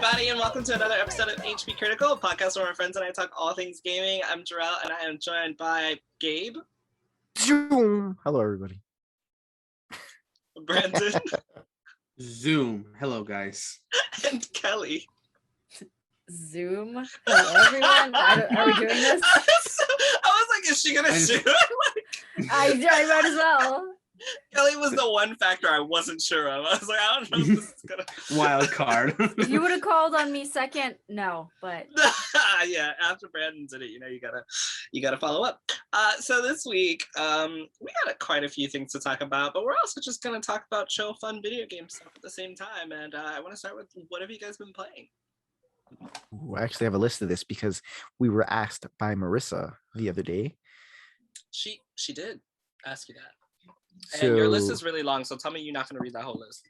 everybody, and welcome to another episode of HP Critical, a podcast where my friends and I talk all things gaming. I'm Jarrell, and I am joined by Gabe. Zoom. Hello, everybody. Brandon. Zoom. Hello, guys. And Kelly. Zoom. Hello, everyone. Are we doing this? I was like, is she gonna shoot? I might as well. Kelly was the one factor I wasn't sure of. I was like, I don't know if this is gonna Wild card. If you would have called on me second, no, but yeah, after Brandon did it, you gotta follow up. So this week, we got quite a few things to talk about, but we're also just gonna talk about chill, fun video game stuff at the same time. And I want to start with, what have you guys been playing? Ooh, I actually have a list of this because we were asked by the other day. She did ask you that. So, and your list is really long, so tell me you're not going to read that whole list.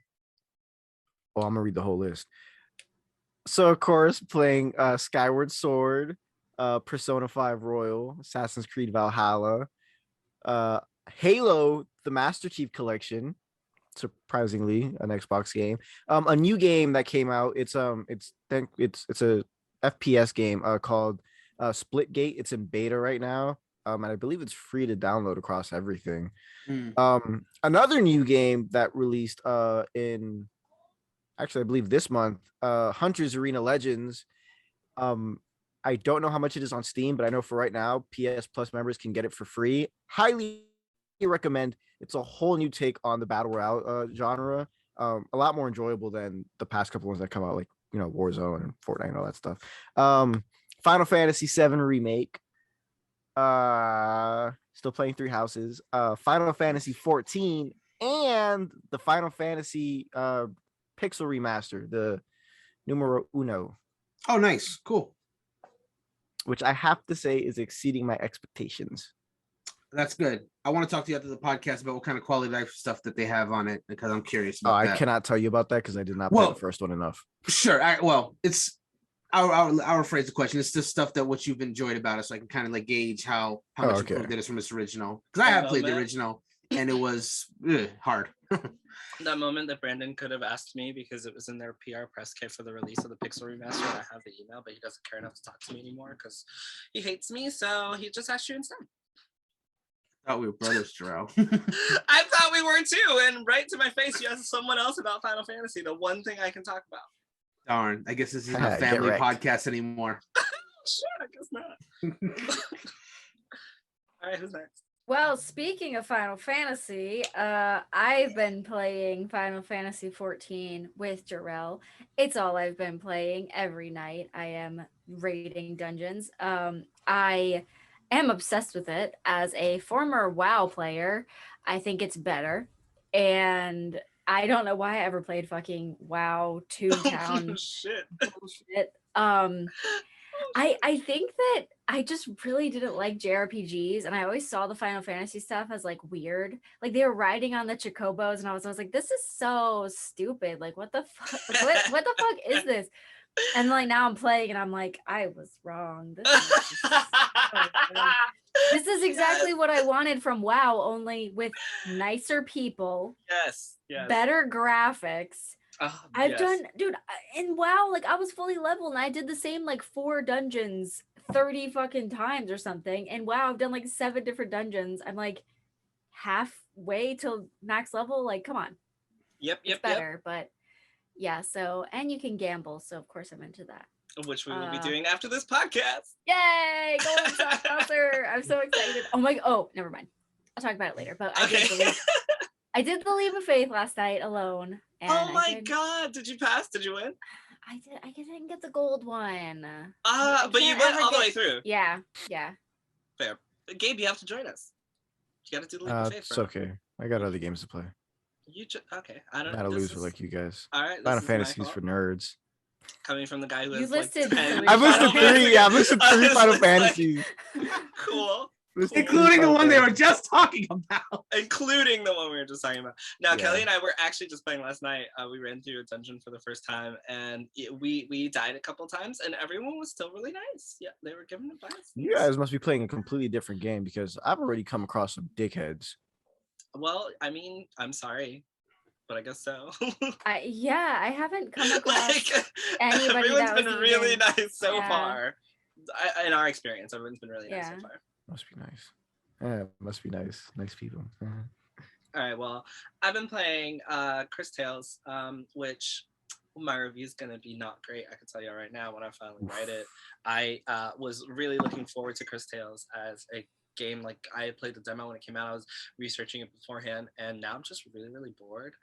Oh, I'm gonna read the whole list. So of course, playing Skyward Sword, Persona 5 Royal, Assassin's Creed Valhalla, Halo, the Master Chief Collection, surprisingly an Xbox game. A new game that came out. It's a FPS game called Splitgate. It's in beta right now. And I believe it's free to download across everything. Another new game that released I believe this month, Hunter's Arena Legends. I don't know how much it is on Steam, but I know for right now, PS Plus members can get it for free. Highly recommend. It's a whole new take on the battle royale genre. A lot more enjoyable than the past couple ones that come out, like Warzone and Fortnite and all that stuff. Final Fantasy VII Remake. Still playing Three Houses, Final Fantasy 14, and the Final Fantasy Pixel remaster, the numero uno. Oh, nice. Cool. Which I have to say is exceeding my expectations. That's good. I want to talk to you after the podcast about what kind of quality life stuff that they have on it, because I'm curious about that. I cannot tell you about that because I did not play the first one enough. Sure. It's I'll rephrase the question. It's just stuff that what you've enjoyed about it, so I can kind of like gauge how much improved it is from its original. Because I have played the original, and it was hard. That moment that Brandon could have asked me because it was in their PR press kit for the release of the Pixel remaster. I have the email, but he doesn't care enough to talk to me anymore because he hates me. So he just asked you instead. I thought we were brothers, Jarrell. I thought we were too, and right to my face, you asked someone else about Final Fantasy, the one thing I can talk about. Darn, I guess this is not a family podcast anymore. Sure, I guess not. All right, who's next? well, speaking of Final Fantasy, I've been playing Final Fantasy 14 with Jarrell. It's all I've been playing every night. I am raiding dungeons. I am obsessed with it. As a former WoW player, I think it's better. And I don't know why I ever played fucking WoW Toontown. Shit. Bullshit. I think that I just really didn't like JRPGs, and I always saw the Final Fantasy stuff as like weird. Like they were riding on the chocobos, and I was like, this is so stupid. Like what the fuck? What the fuck is this? And like now I'm playing, and I'm like, I was wrong. This is exactly what I wanted from WoW, only with nicer people. Yes. Better graphics. I've yes. done, dude, in WoW, like I was fully leveled, and I did the same like 4 dungeons 30 fucking times or something. And WoW, I've done like 7 different dungeons. I'm like halfway till max level. Like, come on. Yep. Better, but yeah. So, and you can gamble, so of course I'm into that. Which we will be doing after this podcast. Yay! Golden sponsor! I'm so excited. Oh, never mind. I'll talk about it later. But I did the Leap of Faith last night alone. And oh my god! Did you pass? Did you win? I did. I didn't get the gold one. But you went all the way through. Yeah. Fair. Gabe, you have to join us. You got to do the Leap of Faith. It's okay. I got other games to play. Okay. I don't. Not a loser like you guys. All right. Final Fantasy is for nerds. Coming from the guy who has listed like 10. I've listed 3. Yeah, I've listed 3 Final Fantasies. Cool. Including the one they were just talking about. Including the one we were just talking about. Now, Yeah. Kelly and I were actually just playing last night. We ran through a dungeon for the first time, and we died a couple times, and everyone was still really nice. Yeah, they were giving advice. You guys must be playing a completely different game because I've already come across some dickheads. Well, I mean, I'm sorry. but I guess so. I haven't come across like, anybody everyone's that been was really even, nice so far. In our experience, everyone's been really nice so far. Must be nice. Yeah, must be nice. Nice people. All right, well, I've been playing Chris Tales, which my review is going to be not great. I can tell you right now when I finally write it. I was really looking forward to Chris Tales as a game. Like, I had played the demo when it came out. I was researching it beforehand, and now I'm just really, really bored.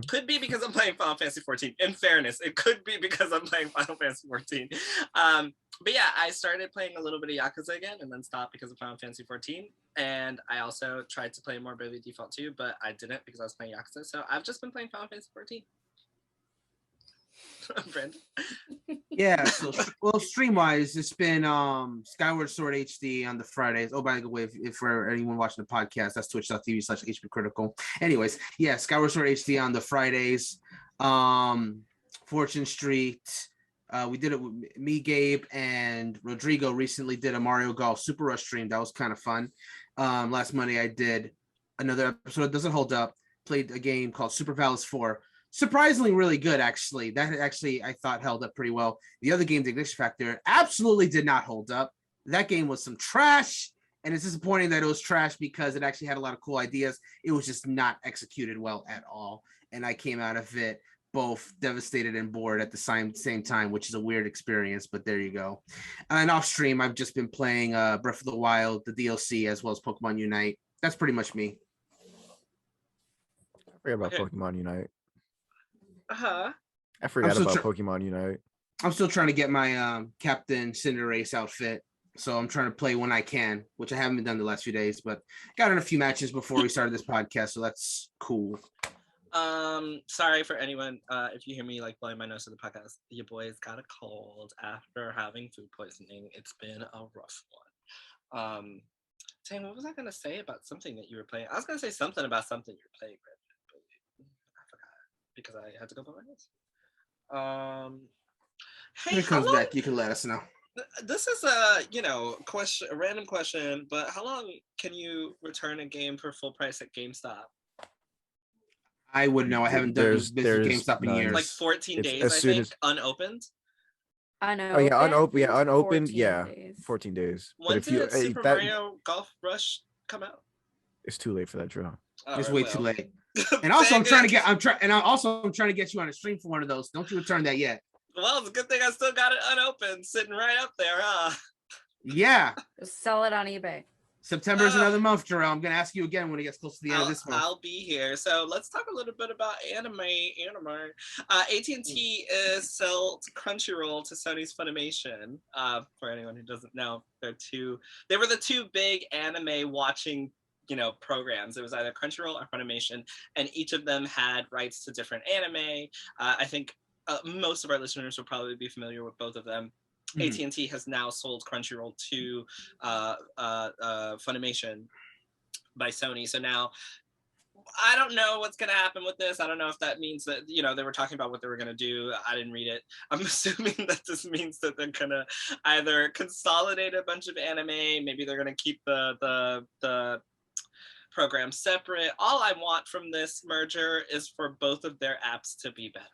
Could be because I'm playing Final Fantasy 14. In fairness, it could be because I'm playing Final Fantasy 14. But yeah, I started playing a little bit of Yakuza again and then stopped because of Final Fantasy 14. And I also tried to play more Bravely Default 2, but I didn't because I was playing Yakuza. So I've just been playing Final Fantasy 14. Brandon? Yeah, so well, stream-wise, it's been Skyward Sword HD on the Fridays. Oh, by the way, if for anyone watching the podcast, that's twitch.tv/hpcritical. Anyways, yeah, Skyward Sword HD on the Fridays. Fortune Street. We did it with me, Gabe, and Rodrigo recently did a Mario Golf Super Rush stream. That was kind of fun. Last Monday, I did another episode. It doesn't hold up. Played a game called Super Palace 4. Surprisingly really good, actually. That actually, I thought, held up pretty well. The other game, The Ignition Factor, absolutely did not hold up. That game was some trash, and it's disappointing that it was trash because it actually had a lot of cool ideas. It was just not executed well at all, and I came out of it both devastated and bored at the same time, which is a weird experience, but there you go. And off stream, I've just been playing Breath of the Wild, the DLC, as well as Pokemon Unite. That's pretty much me. I forgot about Pokemon Unite. Uh-huh. I forgot about Pokemon Unite. I'm still trying to get my Captain Cinderace outfit, so I'm trying to play when I can, which I haven't been done the last few days, but got in a few matches before we started this podcast, so that's cool. Sorry for anyone if you hear me like blowing my nose to the podcast. Your boy's got a cold after having food poisoning. It's been a rough one. Tane, what was I gonna say about something that you were playing? I was gonna say something about something you were playing, but I forgot because I had to go blow my nose. Hey, when it comes back, you can let us know. This is a question, a random question, but how long can you return a game for full price at GameStop? I wouldn't know. I haven't done business GameStop in years. Like 14 days, I think, unopened. Unopened? Oh yeah, unopened. Yeah, unopened. 14 yeah, days. 14 days. When did Super Mario Golf Rush come out? It's too late for that draw. It's way too late. And also, I'm trying to get you on a stream for one of those. Don't you return that yet? Well, it's a good thing I still got it unopened, sitting right up there, huh? Yeah. Just sell it on eBay. September is another month, Jarrell. I'm gonna ask you again when it gets close to the end of this month. I'll be here. So let's talk a little bit about anime. AT&T is sold Crunchyroll to Sony's Funimation. For anyone who doesn't know, they were the two big anime watching programs. It was either Crunchyroll or Funimation, and each of them had rights to different anime. I think most of our listeners will probably be familiar with both of them. Mm-hmm. AT&T has now sold Crunchyroll to Funimation by Sony. So now I don't know what's going to happen with this. I don't know if that means that, they were talking about what they were going to do. I didn't read it. I'm assuming that this means that they're going to either consolidate a bunch of anime. Maybe they're going to keep the program separate. All I want from this merger is for both of their apps to be better.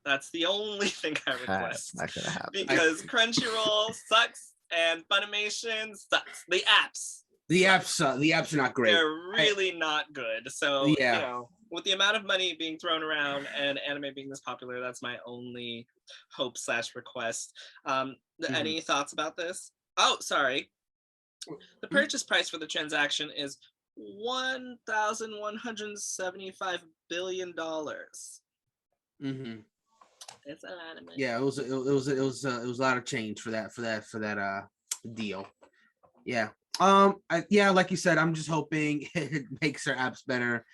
That's the only thing I request. Not gonna happen. Because Crunchyroll sucks and Funimation sucks. The apps are not great. They're really not good. So with the amount of money being thrown around and anime being this popular, that's my only hope/request. Any thoughts about this? Oh, sorry. The purchase price for the transaction is $1,175 billion. Mm-hmm. It's a lot of money. Yeah, it was a lot of change for that deal. Yeah. Like you said, I'm just hoping it makes their apps better.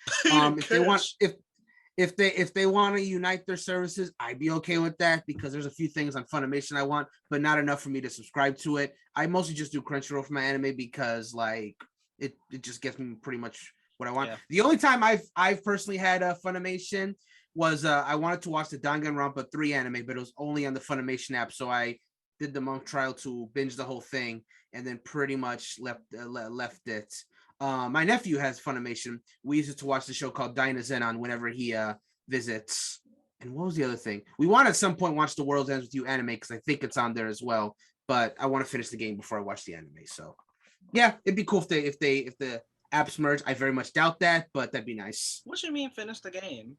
If they want to unite their services, I'd be okay with that because there's a few things on Funimation I want, but not enough for me to subscribe to it. I mostly just do Crunchyroll for my anime because like it just gets me pretty much what I want. Yeah. The only time I've personally had a Funimation was I wanted to watch the Danganronpa 3 anime, but it was only on the Funimation app, so I did the month trial to binge the whole thing and then pretty much left it. my nephew has Funimation. We used to watch the show called Dynazen on whenever he visits. And what was the other thing? We want at some point watch The World Ends With You anime because I think it's on there as well. But I want to finish the game before I watch the anime. So yeah, it'd be cool if the apps merge. I very much doubt that, but that'd be nice. What do you mean finish the game?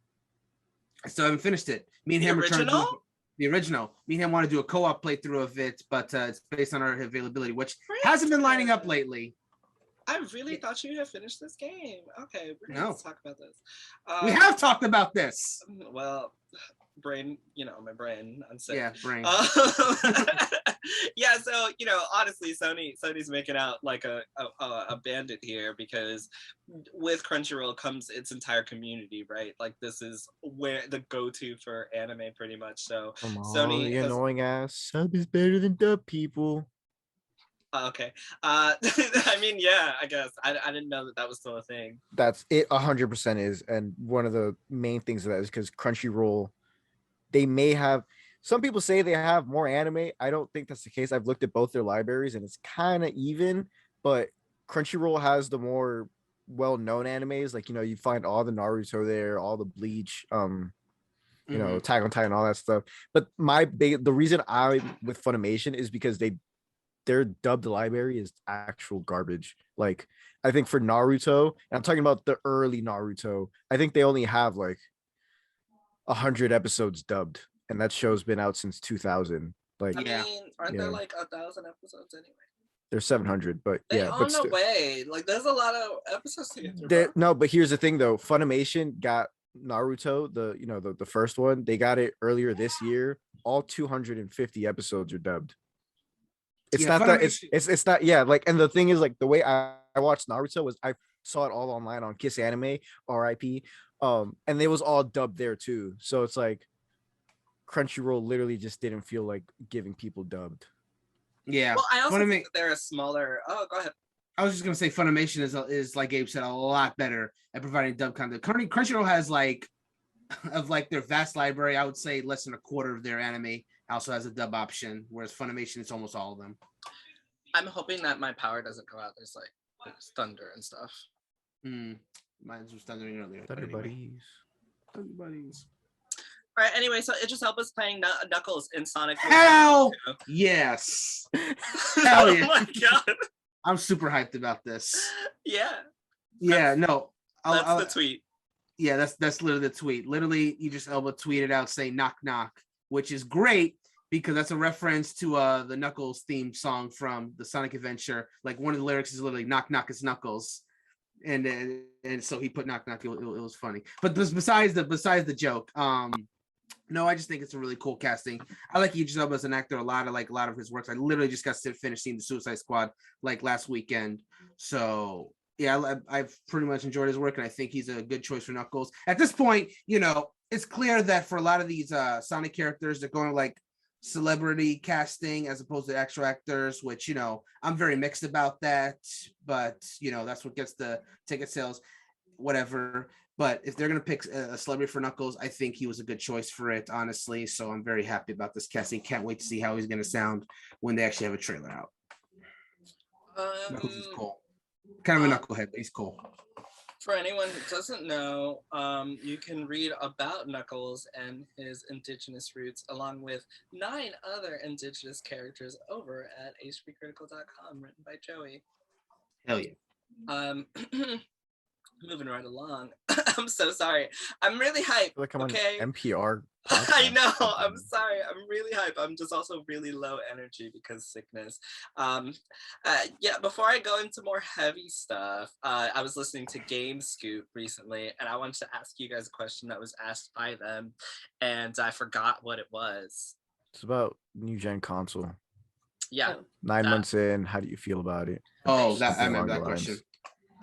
I still haven't finished it. Me and him are trying to do the original. Me and him want to do a co-op playthrough of it, but it's based on our availability, which hasn't been lining up lately. I really thought you had finished this game. Okay, we're gonna talk about this. We have talked about this. Well, brain, my brain. I'm sick. Yeah, brain. Yeah, so honestly, Sony's making out like a bandit here because with Crunchyroll comes its entire community, right? Like this is where the go-to for anime, pretty much. So Sony, the annoying ass sub is better than dub, people. Okay. I mean, yeah, I guess I didn't know that was still a thing. That's it. 100% is, and one of the main things of that is because Crunchyroll, they may have. Some people say they have more anime. I don't think that's the case. I've looked at both their libraries and it's kind of even, but Crunchyroll has the more well-known animes. Like, you find all the Naruto there, all the Bleach, Attack on Titan, all that stuff. But the reason I'm with Funimation is because their dubbed library is actual garbage. Like, I think for Naruto, and I'm talking about the early Naruto, I think they only have like 100 episodes dubbed. And that show's been out since 2000. Like, aren't there like 1,000 episodes anyway? There's 700, but no way. Like, there's a lot of episodes to get through. No, but here's the thing though. Funimation got Naruto, the first one. They got it earlier this year. All 250 episodes are dubbed. It's not that it's not like. And the thing is, like, the way I watched Naruto was I saw it all online on Kiss Anime, RIP, and it was all dubbed there too. So it's like Crunchyroll literally just didn't feel like giving people dubbed. Yeah. Well, I also think that they're a smaller. Oh, go ahead. I was just gonna say Funimation is like Gabe said, a lot better at providing dub content. Crunchyroll has of their vast library, I would say less than a quarter of their anime also has a dub option, whereas Funimation it's almost all of them. I'm hoping that my power doesn't go out. There's thunder and stuff. Mine was thundering earlier. Thunder buddies. All right, anyway, so it just helped us playing Knuckles in Sonic. Hell yes. Hell yeah. Oh my god. I'm super hyped about this. Yeah. Yeah, no. That's the tweet. Yeah, that's literally the tweet. Literally, you just Elba tweeted out saying knock knock, which is great because that's a reference to the Knuckles theme song from the Sonic Adventure. Like one of the lyrics is literally knock knock is Knuckles. And so he put knock knock. It was funny. But besides the joke, no, I just think it's a really cool casting. I like Idris Elba as an actor a lot. I like a lot of his works. I literally just got to finish seeing the Suicide Squad like last weekend. So yeah, I've pretty much enjoyed his work, and I think he's a good choice for Knuckles. At this point, it's clear that for a lot of these Sonic characters, they're going like celebrity casting as opposed to actual actors, which I'm very mixed about that. But that's what gets the ticket sales, whatever. But if they're going to pick a celebrity for Knuckles, I think he was a good choice for it, honestly. So I'm very happy about this casting. Can't wait to see how he's going to sound when they actually have a trailer out. Knuckles is cool. Kind of a knucklehead, but he's cool. For anyone who doesn't know, you can read about Knuckles and his indigenous roots, along with 9 other indigenous characters over at hpcriticalgaming, written by Joey. Hell yeah. Moving right along. I'm so sorry. I'm really hyped. Like I'm okay. on NPR. I know. I'm sorry. I'm really hyped. I'm just also really low energy because sickness. Yeah. Before I go into more heavy stuff, I was listening to Gamestop recently, and I wanted to ask you guys a question that was asked by them, and I forgot what it was. It's about new gen console. Yeah. 9 months in. How do you feel about it? Oh, I remember that question.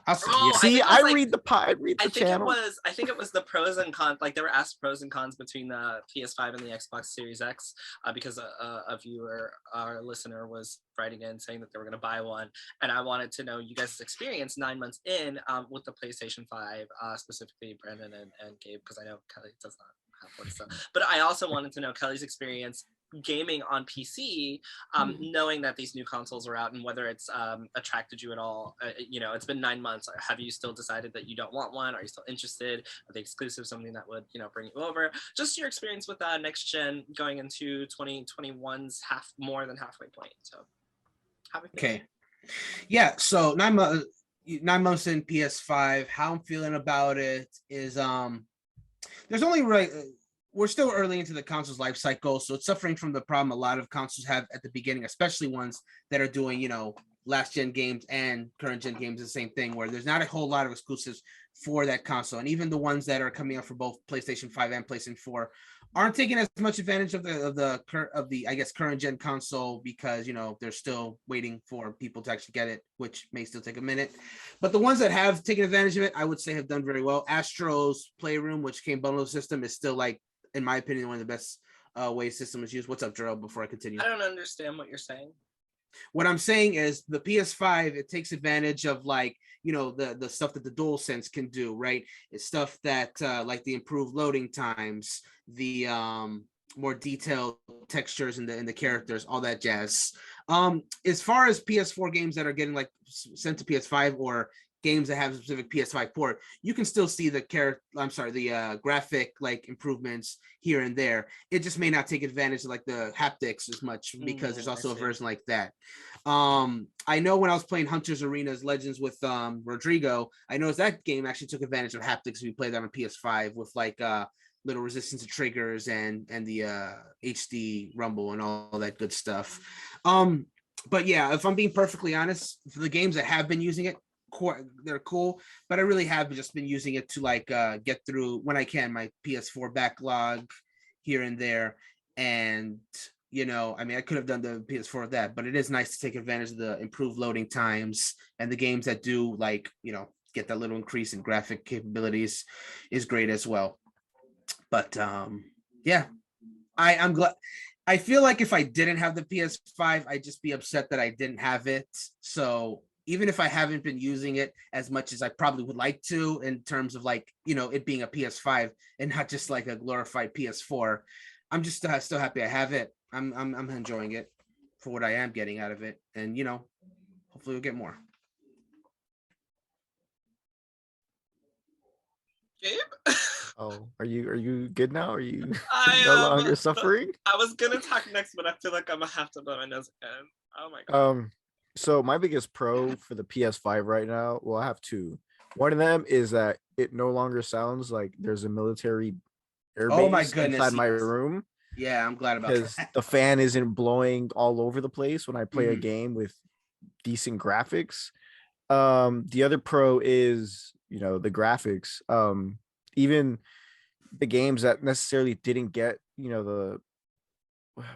I read the channel. I think it was the pros and cons. Like they were asked pros and cons between the PS5 and the Xbox Series X, because a viewer, our listener, was writing in saying that they were going to buy one, and I wanted to know you guys' experience 9 months in with the PlayStation 5, specifically Brandon and Gabe, because I know Kelly does not have one. So, but I also wanted to know Kelly's experience gaming on PC, knowing that these new consoles are out, and whether it's attracted you at all. It's been 9 months. Have you still decided that you don't want one? Are you still interested? Are they exclusive, something that would bring you over? Just your experience with next gen going into 2021's more than halfway point. So okay, yeah, so 9 months in PS5, how I'm feeling about it is there's only we're still early into the console's life cycle, so it's suffering from the problem a lot of consoles have at the beginning, especially ones that are doing, last gen games and current gen games, the same thing, where there's not a whole lot of exclusives for that console. And even the ones that are coming out for both PlayStation 5 and PlayStation 4 aren't taking as much advantage of the I guess current gen console, because they're still waiting for people to actually get it, which may still take a minute. But the ones that have taken advantage of it, I would say have done very well. Astro's Playroom, which came bundled system, is still, like, in my opinion, one of the best ways system is used. What's up, Gerald? Before I continue, I don't understand what you're saying. What I'm saying is the PS5, it takes advantage of, like, the stuff that the DualSense can do, right? It's stuff that like the improved loading times, the more detailed textures in the characters, all that jazz. As far as PS4 games that are getting, like, sent to PS5, or games that have a specific PS5 port, you can still see the graphic, like, improvements here and there. It just may not take advantage of, like, the haptics as much, because there's also a version like that. I know when I was playing Hunter's Arena's Legends with Rodrigo, I noticed that game actually took advantage of haptics. We played that on PS5 with, like, little resistance to triggers and the HD rumble and all that good stuff. But yeah, if I'm being perfectly honest, for the games that have been using it, they're cool, but I really have just been using it to, like, get through, when I can, my PS4 backlog here and there. And I could have done the PS4 with that, but it is nice to take advantage of the improved loading times, and the games that do, like, get that little increase in graphic capabilities is great as well. But yeah, I'm glad. I feel like if I didn't have the PS5, I'd just be upset that I didn't have it. So even if I haven't been using it as much as I probably would like to, in terms of, like, it being a PS5 and not just like a glorified PS4, I'm just still happy I have it. I'm enjoying it for what I am getting out of it, and hopefully we'll get more. Gabe? Oh, are you good now? Are you no longer suffering? I was gonna talk next, but I feel like I'm gonna have to blow my nose again. Oh my god. So my biggest pro for the PS5 right now, well, I have two. One of them is that it no longer sounds like there's a military airbase inside my room. Yeah, I'm glad about that. Because the fan isn't blowing all over the place when I play a game with decent graphics. The other pro is, the graphics. Even the games that necessarily didn't get,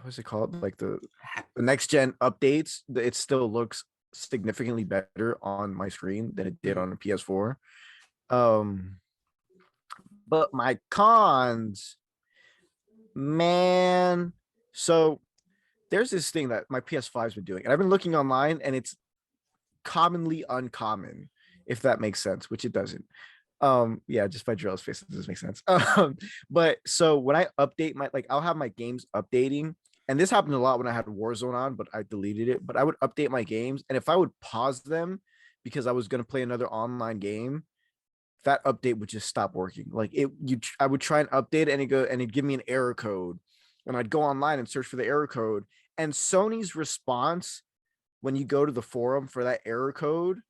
what's it called, like the next gen updates, it still looks significantly better on my screen than it did on a PS4. But my cons, man, so there's this thing that my PS5's been doing, and I've been looking online, and it's commonly uncommon, if that makes sense, which it doesn't. Yeah, just by Drill's face, it doesn't make sense. But so when I update I'll have my games updating, and this happened a lot when I had Warzone on, but I deleted it. But I would update my games, and if I would pause them because I was going to play another online game, that update would just stop working. I would try and update it, and it'd give me an error code, and I'd go online and search for the error code. And Sony's response when you go to the forum for that error code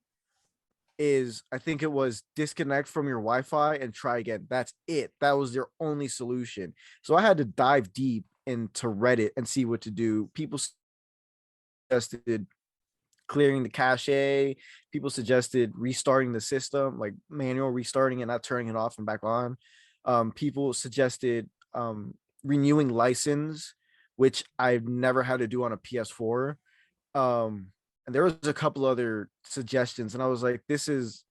is, I think it was, disconnect from your Wi-Fi and try again. That's it. That was their only solution. So I had to dive deep into Reddit and see what to do. People suggested clearing the cache. People suggested restarting the system, like manual restarting and not turning it off and back on. People suggested renewing license, which I've never had to do on a PS4. And there was a couple other suggestions, and I was like, this is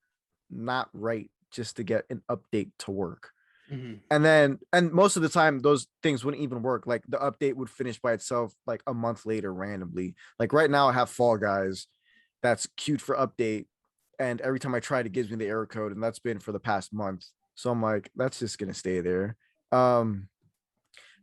not right just to get an update to work. And most of the time those things wouldn't even work. Like the update would finish by itself like a month later randomly. Like right now I have Fall Guys that's queued for update, and every time I try it gives me the error code, and that's been for the past month. So I'm like, that's just gonna stay there. And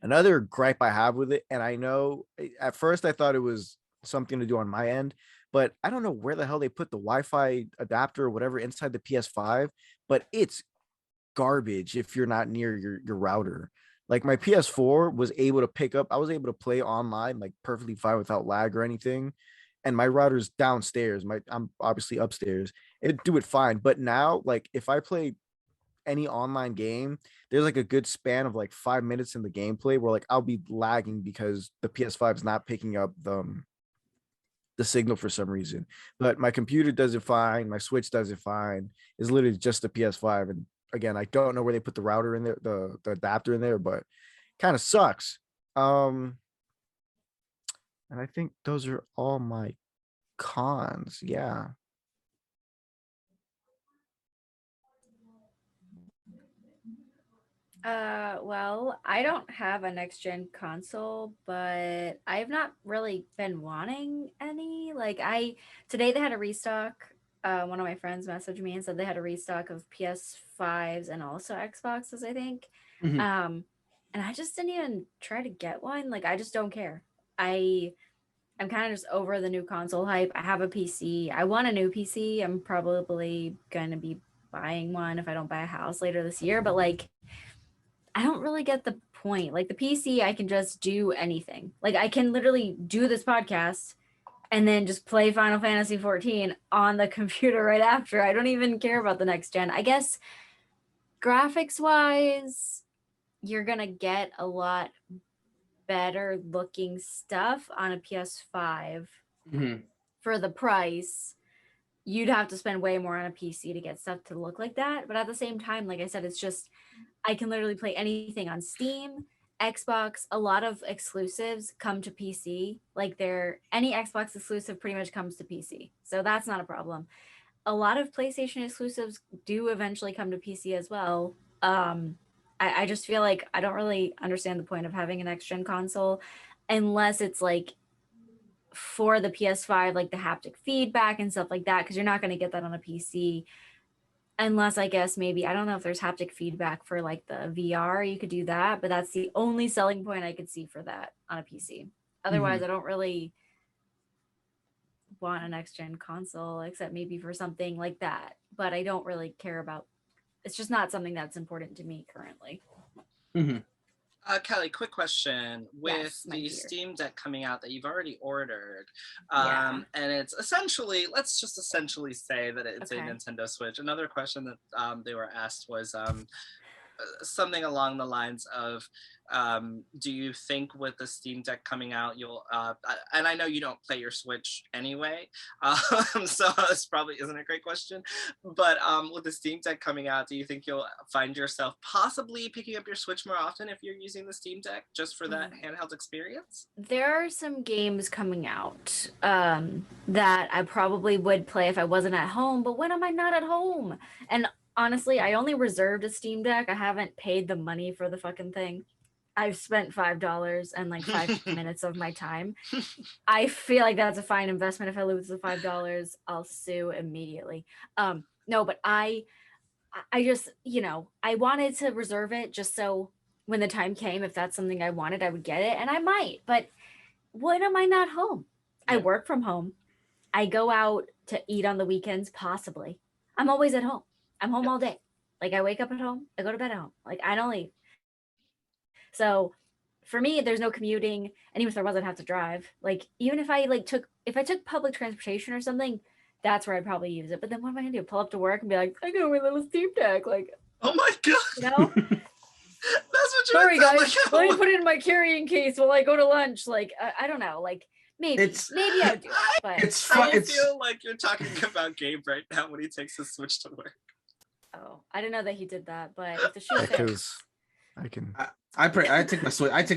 Another gripe I have with it, and I know at first I thought it was something to do on my end, but I don't know where the hell they put the Wi-Fi adapter or whatever inside the PS5, but it's garbage if you're not near your router. Like my PS4 was able to pick up, I was able to play online like perfectly fine without lag or anything. And my router's downstairs. I'm obviously upstairs. It do it fine. But now, like if I play any online game, there's like a good span of like 5 minutes in the gameplay where like I'll be lagging because the PS5 is not picking up the signal for some reason. But my computer does it fine. My Switch does it fine. It's literally just the PS5. And again, I don't know where they put the router in there, the adapter in there, but kind of sucks. And I think those are all my cons. Yeah. Well, I don't have a next gen console, but I've not really been wanting any. Like today they had a restock. One of my friends messaged me and said they had a restock of PS5s and also Xboxes, I think. Mhm. And I just didn't even try to get one. Like I just don't care. I'm kind of just over the new console hype. I have a PC. I want a new PC. I'm probably gonna be buying one if I don't buy a house later this year, but like I don't really get the point. Like the PC, I can just do anything. Like I can literally do this podcast and then just play Final Fantasy 14 on the computer right after. I don't even care about the next gen. I guess graphics wise, you're going to get a lot better looking stuff on a PS5 for the price. You'd have to spend way more on a PC to get stuff to look like that. But at the same time, like I said, it's just I can literally play anything on Steam, Xbox. A lot of exclusives come to PC. Like any Xbox exclusive pretty much comes to PC. So that's not a problem. A lot of PlayStation exclusives do eventually come to PC as well. I just feel like I don't really understand the point of having a next gen console unless it's like for the PS5, like the haptic feedback and stuff like that, because you're not going to get that on a PC. Unless I guess maybe, I don't know if there's haptic feedback for like the VR, you could do that, but that's the only selling point I could see for that on a PC. Otherwise, I don't really want a next gen console except maybe for something like that, but I don't really care about, it's just not something that's important to me currently. Kelly, quick question. With Yes, the dear. Steam Deck coming out that you've already ordered, Yeah. and it's essentially, let's just essentially say that it's a Okay. Nintendo Switch. Another question that they were asked was something along the lines of, do you think with the Steam Deck coming out, you'll, and I know you don't play your Switch anyway, so this probably isn't a great question, but with the Steam Deck coming out, do you think you'll find yourself possibly picking up your Switch more often if you're using the Steam Deck just for that handheld experience? There are some games coming out that I probably would play if I wasn't at home, but when am I not at home? And honestly, I only reserved a Steam Deck. I haven't paid the money for the fucking thing. I've spent $5 and like 5 minutes of my time. I feel like that's a fine investment. If I lose the $5, I'll sue immediately. No, but I just, I wanted to reserve it just so when the time came, if that's something I wanted, I would get it, and I might. But when am I not home? I work from home. I go out to eat on the weekends, possibly. I'm always at home. I'm home all day. Like I wake up at home, I go to bed at home. Like I don't leave. So for me, there's no commuting. And even if there was, I'd have to drive. Like even if I took public transportation or something, that's where I'd probably use it. But then what am I gonna do? Pull up to work and be like, I got my little Steam Deck. Like, oh my god. You know? That's what you Sorry guys, like. let me put it in my carrying case while I go to lunch. Like I don't know. Like maybe I would do it. But I feel like you're talking about Gabe right now when he takes his Switch to work. Oh, I didn't know that he did that, but if the shoe fits, Because I can. I take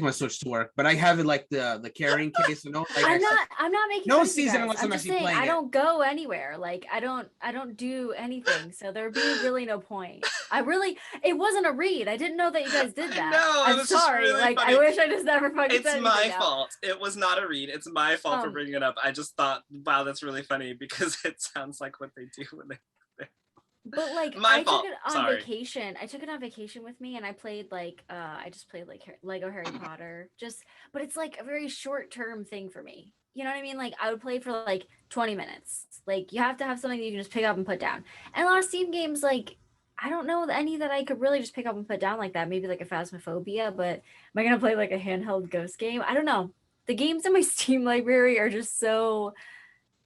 my Switch to work, but I have it like the carrying case. You know, like I'm not making no fun of you season guys. unless I'm just actually saying playing I it. don't go anywhere. Like I don't do anything. So there'd be really no point. It wasn't a read. I didn't know that you guys did that. No, I'm sorry. Really like funny. I wish I just never fucking It's said my anything fault. It was not a read. It's my fault for bringing it up. I just thought, wow, that's really funny because it sounds like what they do when they. But like My I fault. took it on Sorry. vacation. I took it on vacation with me, and I played like I just played like Lego Harry Potter. But it's like a very short term thing for me. You know what I mean? Like I would play for like 20 minutes. Like you have to have something that you can just pick up and put down. And a lot of Steam games, like I don't know any that I could really just pick up and put down like that. Maybe like a Phasmophobia, but am I gonna play like a handheld ghost game? I don't know. The games in my Steam library are just so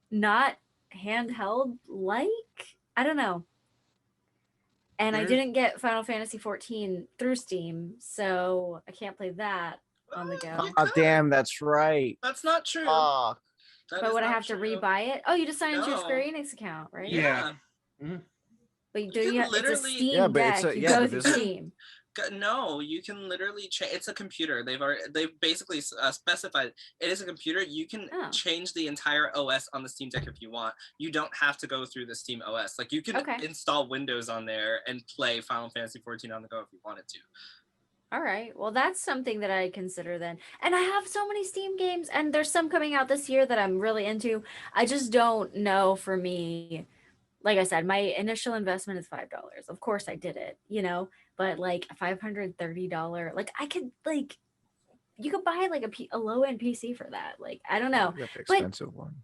not handheld like. I don't know. And I didn't get Final Fantasy 14 through Steam, so I can't play that on the go. You Oh, could. damn, that's right. That's not true. Fuck. That But is would I not have to true. rebuy it? Oh, you just sign into your No. Square Enix account, right? Yeah. But You can it's a literally- Steam Yeah, but deck. it's a- you yeah, go but through there's a- Steam. No, you can literally change. It's a computer. They've basically specified it is a computer. You can change the entire OS on the Steam Deck if you want. You don't have to go through the Steam OS. Like you can install Windows on there and play Final Fantasy 14 on the go if you wanted to. All right. Well, that's something that I consider then. And I have so many Steam games, and there's some coming out this year that I'm really into. I just don't know for me. Like I said, my initial investment is $5. Of course I did it, but like $530, like I could like, you could buy like a low end PC for that. Like, I don't know. You got the expensive one.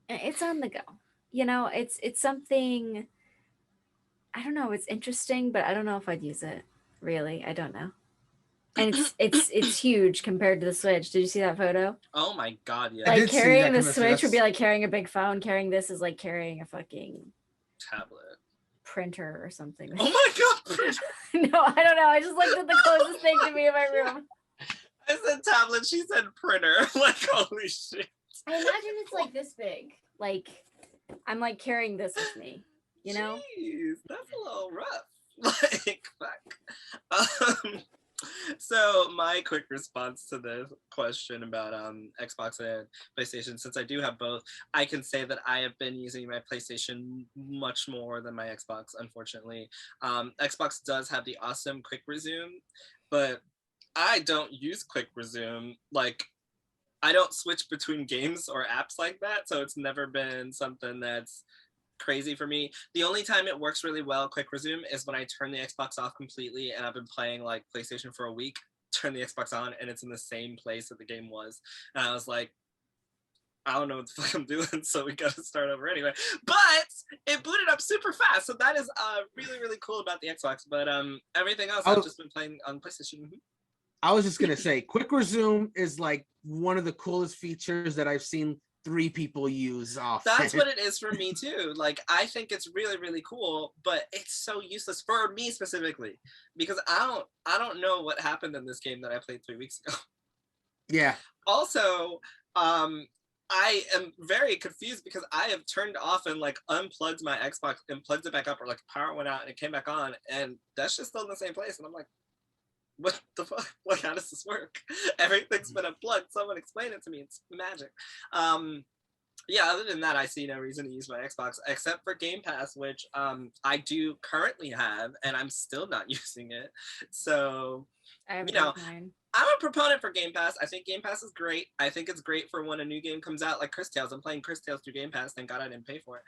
It's on the go. It's something, I don't know. It's interesting, but I don't know if I'd use it. Really, I don't know. And it's huge compared to the Switch. Did you see that photo? Oh my god, yeah. Like carrying the Switch would be like carrying a big phone. Carrying this is like carrying a fucking tablet. Printer or something. Oh my god. No, I don't know. I just looked at the closest thing to me in my room. I said tablet, she said printer. Like, holy shit. I imagine it's like this big. Like, I'm like carrying this with me, Jeez, that's a little rough. Like, fuck. So my quick response to the question about Xbox and PlayStation, since I do have both, I can say that I have been using my PlayStation much more than my Xbox, unfortunately. Xbox does have the awesome quick resume, but I don't use quick resume. Like, I don't switch between games or apps like that, so it's never been something that's crazy for me. The only time it works really well, quick resume, is when I turn the Xbox off completely and I've been playing like PlayStation for a week, turn the Xbox on and it's in the same place that the game was. And I was like, I don't know what the fuck I'm doing, so we gotta start over anyway. But it booted up super fast, so that is really, really cool about the Xbox. But everything else I've just been playing on PlayStation. I was just gonna say, quick resume is like one of the coolest features that I've seen 3 people use off. That's what it is for me too. Like, I think it's really, really cool, but it's so useless for me specifically because I don't know what happened in this game that I played 3 weeks ago. Yeah. Also, I am very confused because I have turned off and like unplugged my Xbox and plugged it back up, or like power went out and it came back on, and that's just still in the same place. And I'm like, what the fuck? Like, how does this work? Everything's been unplugged. Someone explain it to me. It's magic. Yeah, other than that, I see no reason to use my Xbox except for Game Pass, which I do currently have, and I'm still not using it. So, I'm a proponent for Game Pass. I think Game Pass is great. I think it's great for when a new game comes out, like Chris Tales. I'm playing Chris Tales through Game Pass. Thank God I didn't pay for it.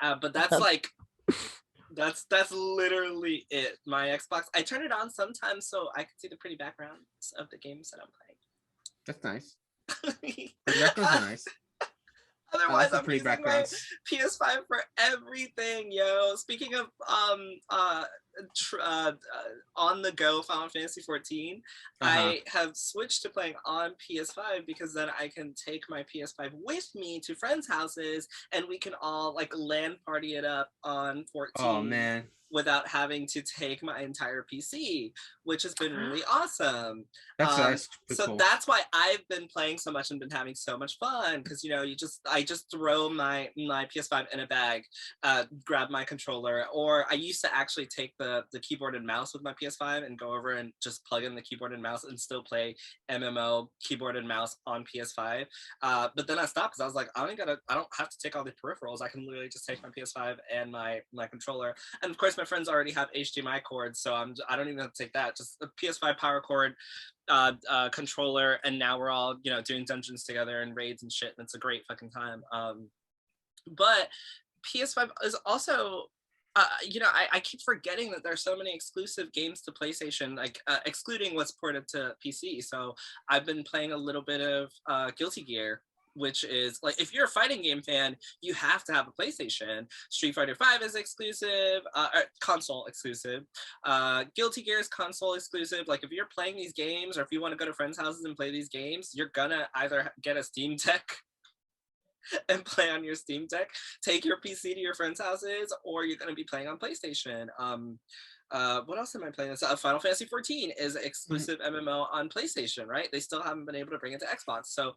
But that's like... That's literally it. My Xbox, I turn it on sometimes so I can see the pretty backgrounds of the games that I'm playing. That's nice. The backgrounds are nice. Otherwise, I'm using my PS5 for everything, yo. Speaking of on the go Final Fantasy 14, I have switched to playing on PS5 because then I can take my PS5 with me to friends' houses and we can all like LAN party it up on 14. Oh man. Without having to take my entire PC, which has been really awesome. That's nice. So cool. That's why I've been playing so much and been having so much fun, because I just throw my PS5 in a bag, grab my controller, or I used to actually take the keyboard and mouse with my PS5 and go over and just plug in the keyboard and mouse and still play MMO keyboard and mouse on PS5. But then I stopped because I was like, I don't have to take all the peripherals. I can literally just take my PS5 and my controller, and of course my friends already have HDMI cords, so I don't even have to take that. Just a PS5 power cord, controller, and now we're all doing dungeons together and raids and shit, and it's a great fucking time. But PS5 is also I keep forgetting that there's so many exclusive games to PlayStation, like excluding what's ported to PC. So I've been playing a little bit of Guilty Gear, which is like, if you're a fighting game fan, you have to have a PlayStation. Street Fighter 5 is exclusive, console exclusive. Guilty Gear is console exclusive. Like, if you're playing these games, or if you want to go to friends' houses and play these games, you're gonna either get a Steam Deck and play on your Steam Deck, take your PC to your friends' houses, or you're going to be playing on PlayStation. What else am I playing? Final Fantasy 14 is exclusive MMO on PlayStation, right? They still haven't been able to bring it to Xbox. So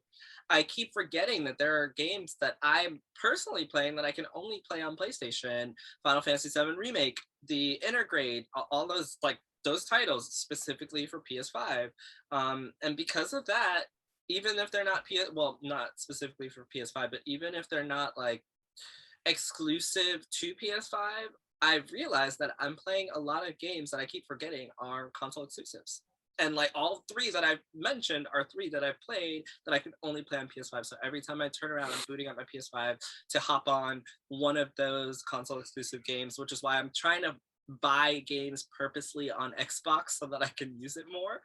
I keep forgetting that there are games that I'm personally playing that I can only play on PlayStation. Final Fantasy 7 Remake, the Intergrade, all those, like, those titles specifically for PS5. And because of that, even if they're not not specifically for PS5, but even if they're not like exclusive to PS5, I've realized that I'm playing a lot of games that I keep forgetting are console exclusives. And like, all three that I've mentioned are three that I've played that I can only play on PS5. So every time I turn around, I'm booting up my PS5 to hop on one of those console exclusive games, which is why I'm trying to buy games purposely on Xbox so that I can use it more,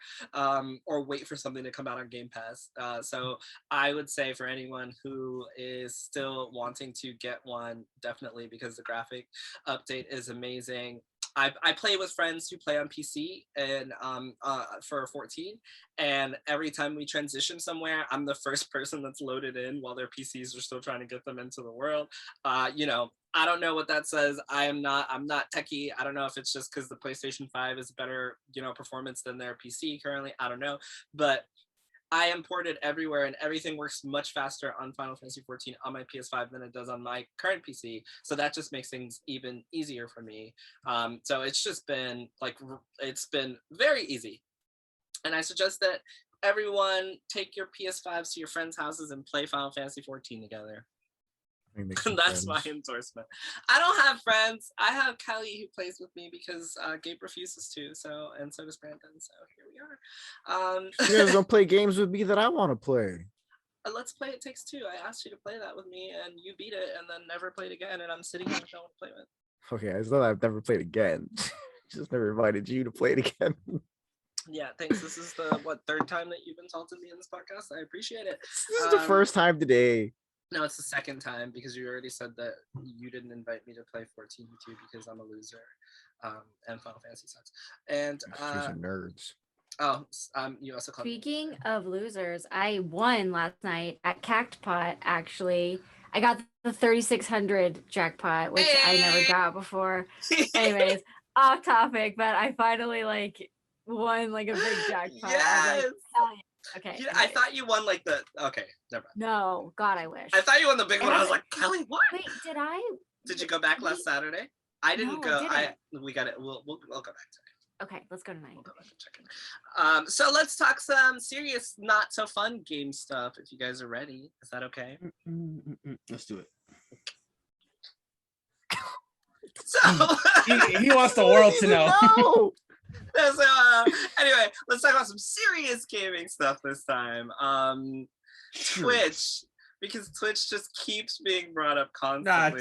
or wait for something to come out on Game Pass. So I would say, for anyone who is still wanting to get one, definitely, because the graphic update is amazing. I play with friends who play on PC and for 14, and every time we transition somewhere, I'm the first person that's loaded in while their PCs are still trying to get them into the world. I don't know what that says. I'm not techie. I don't know if it's just because the PlayStation 5 is better, performance than their PC currently. I don't know, but I am ported everywhere, and everything works much faster on Final Fantasy 14 on my PS5 than it does on my current PC. So that just makes things even easier for me. So it's just been it's been very easy. And I suggest that everyone take your PS5s to your friends' houses and play Final Fantasy 14 together. That's my endorsement. I don't have friends. I have Kelly who plays with me because Gabe refuses to. And so does Brandon. So here we are. You guys don't play games with me that I want to play. Let's Play It Takes Two. I asked you to play that with me, and you beat it, and then never played again. And I'm sitting here with no one to play with. Okay, I thought I've never played again. Just never invited you to play it again. Yeah, thanks. This is the third time that you've insulted me in this podcast. I appreciate it. This is the first time today. No, it's the second time, because you already said that you didn't invite me to play 14 because I'm a loser, and Final Fantasy sucks. And nerds. Oh, you also called. Speaking of losers, I won last night at Cactpot. Actually, I got the 3600 jackpot, which I never got before. Anyways, off topic, but I finally won a big jackpot. Yes. Okay. Yeah, I thought you won the. Okay, never mind. No, God, I wish. I thought you won the big one. I was like, Kelly, what? Wait, did I? Did you go back last Saturday? I didn't go. We got it. We'll go back today. Okay, let's go tonight. We'll go back and check in. So let's talk some serious, not so fun game stuff. If you guys are ready, is that okay? Let's do it. So he wants the world to know. No! So anyway, let's talk about some serious gaming stuff this time. Twitch, because Twitch just keeps being brought up constantly. Not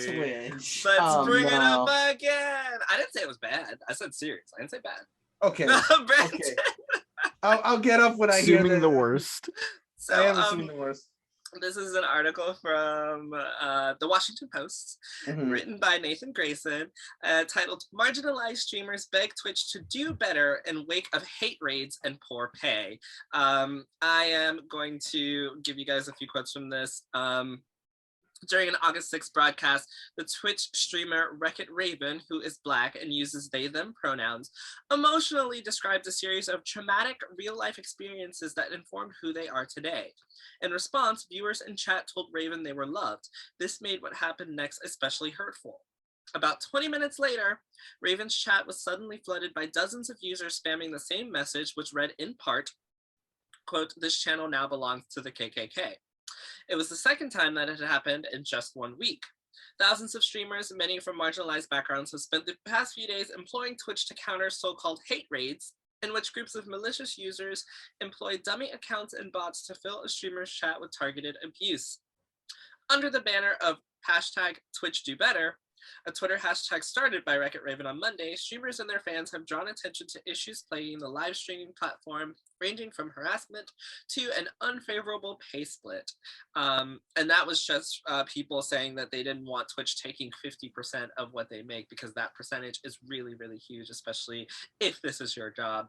Twitch. Let's bring it up again. I didn't say it was bad. I said serious. I didn't say bad. Okay. Okay. I'll get up when I hear assuming the worst. So, I am assuming the worst. This is an article from the Washington Post, written by Nathan Grayson, titled "Marginalized Streamers Beg Twitch to Do Better in Wake of Hate Raids and Poor Pay." I am going to give you guys a few quotes from this. During an August 6th broadcast, the Twitch streamer Wreck-It Raven, who is Black and uses they/them pronouns, emotionally described a series of traumatic real-life experiences that informed who they are today. In response, viewers in chat told Raven they were loved. This made what happened next especially hurtful. About 20 minutes later, Raven's chat was suddenly flooded by dozens of users spamming the same message, which read in part, quote, "This channel now belongs to the KKK." It was the second time that it had happened in just 1 week. Thousands of streamers, many from marginalized backgrounds, have spent the past few days employing Twitch to counter so-called hate raids, in which groups of malicious users employ dummy accounts and bots to fill a streamer's chat with targeted abuse. Under the banner of hashtag Twitch Do Better, A Twitter hashtag started by Wreck-It Raven on Monday, streamers and their fans have drawn attention to issues plaguing the live streaming platform, ranging from harassment to an unfavorable pay split. And that was just people saying that they didn't want Twitch taking 50% of what they make, because that percentage is really, really huge, especially if this is your job.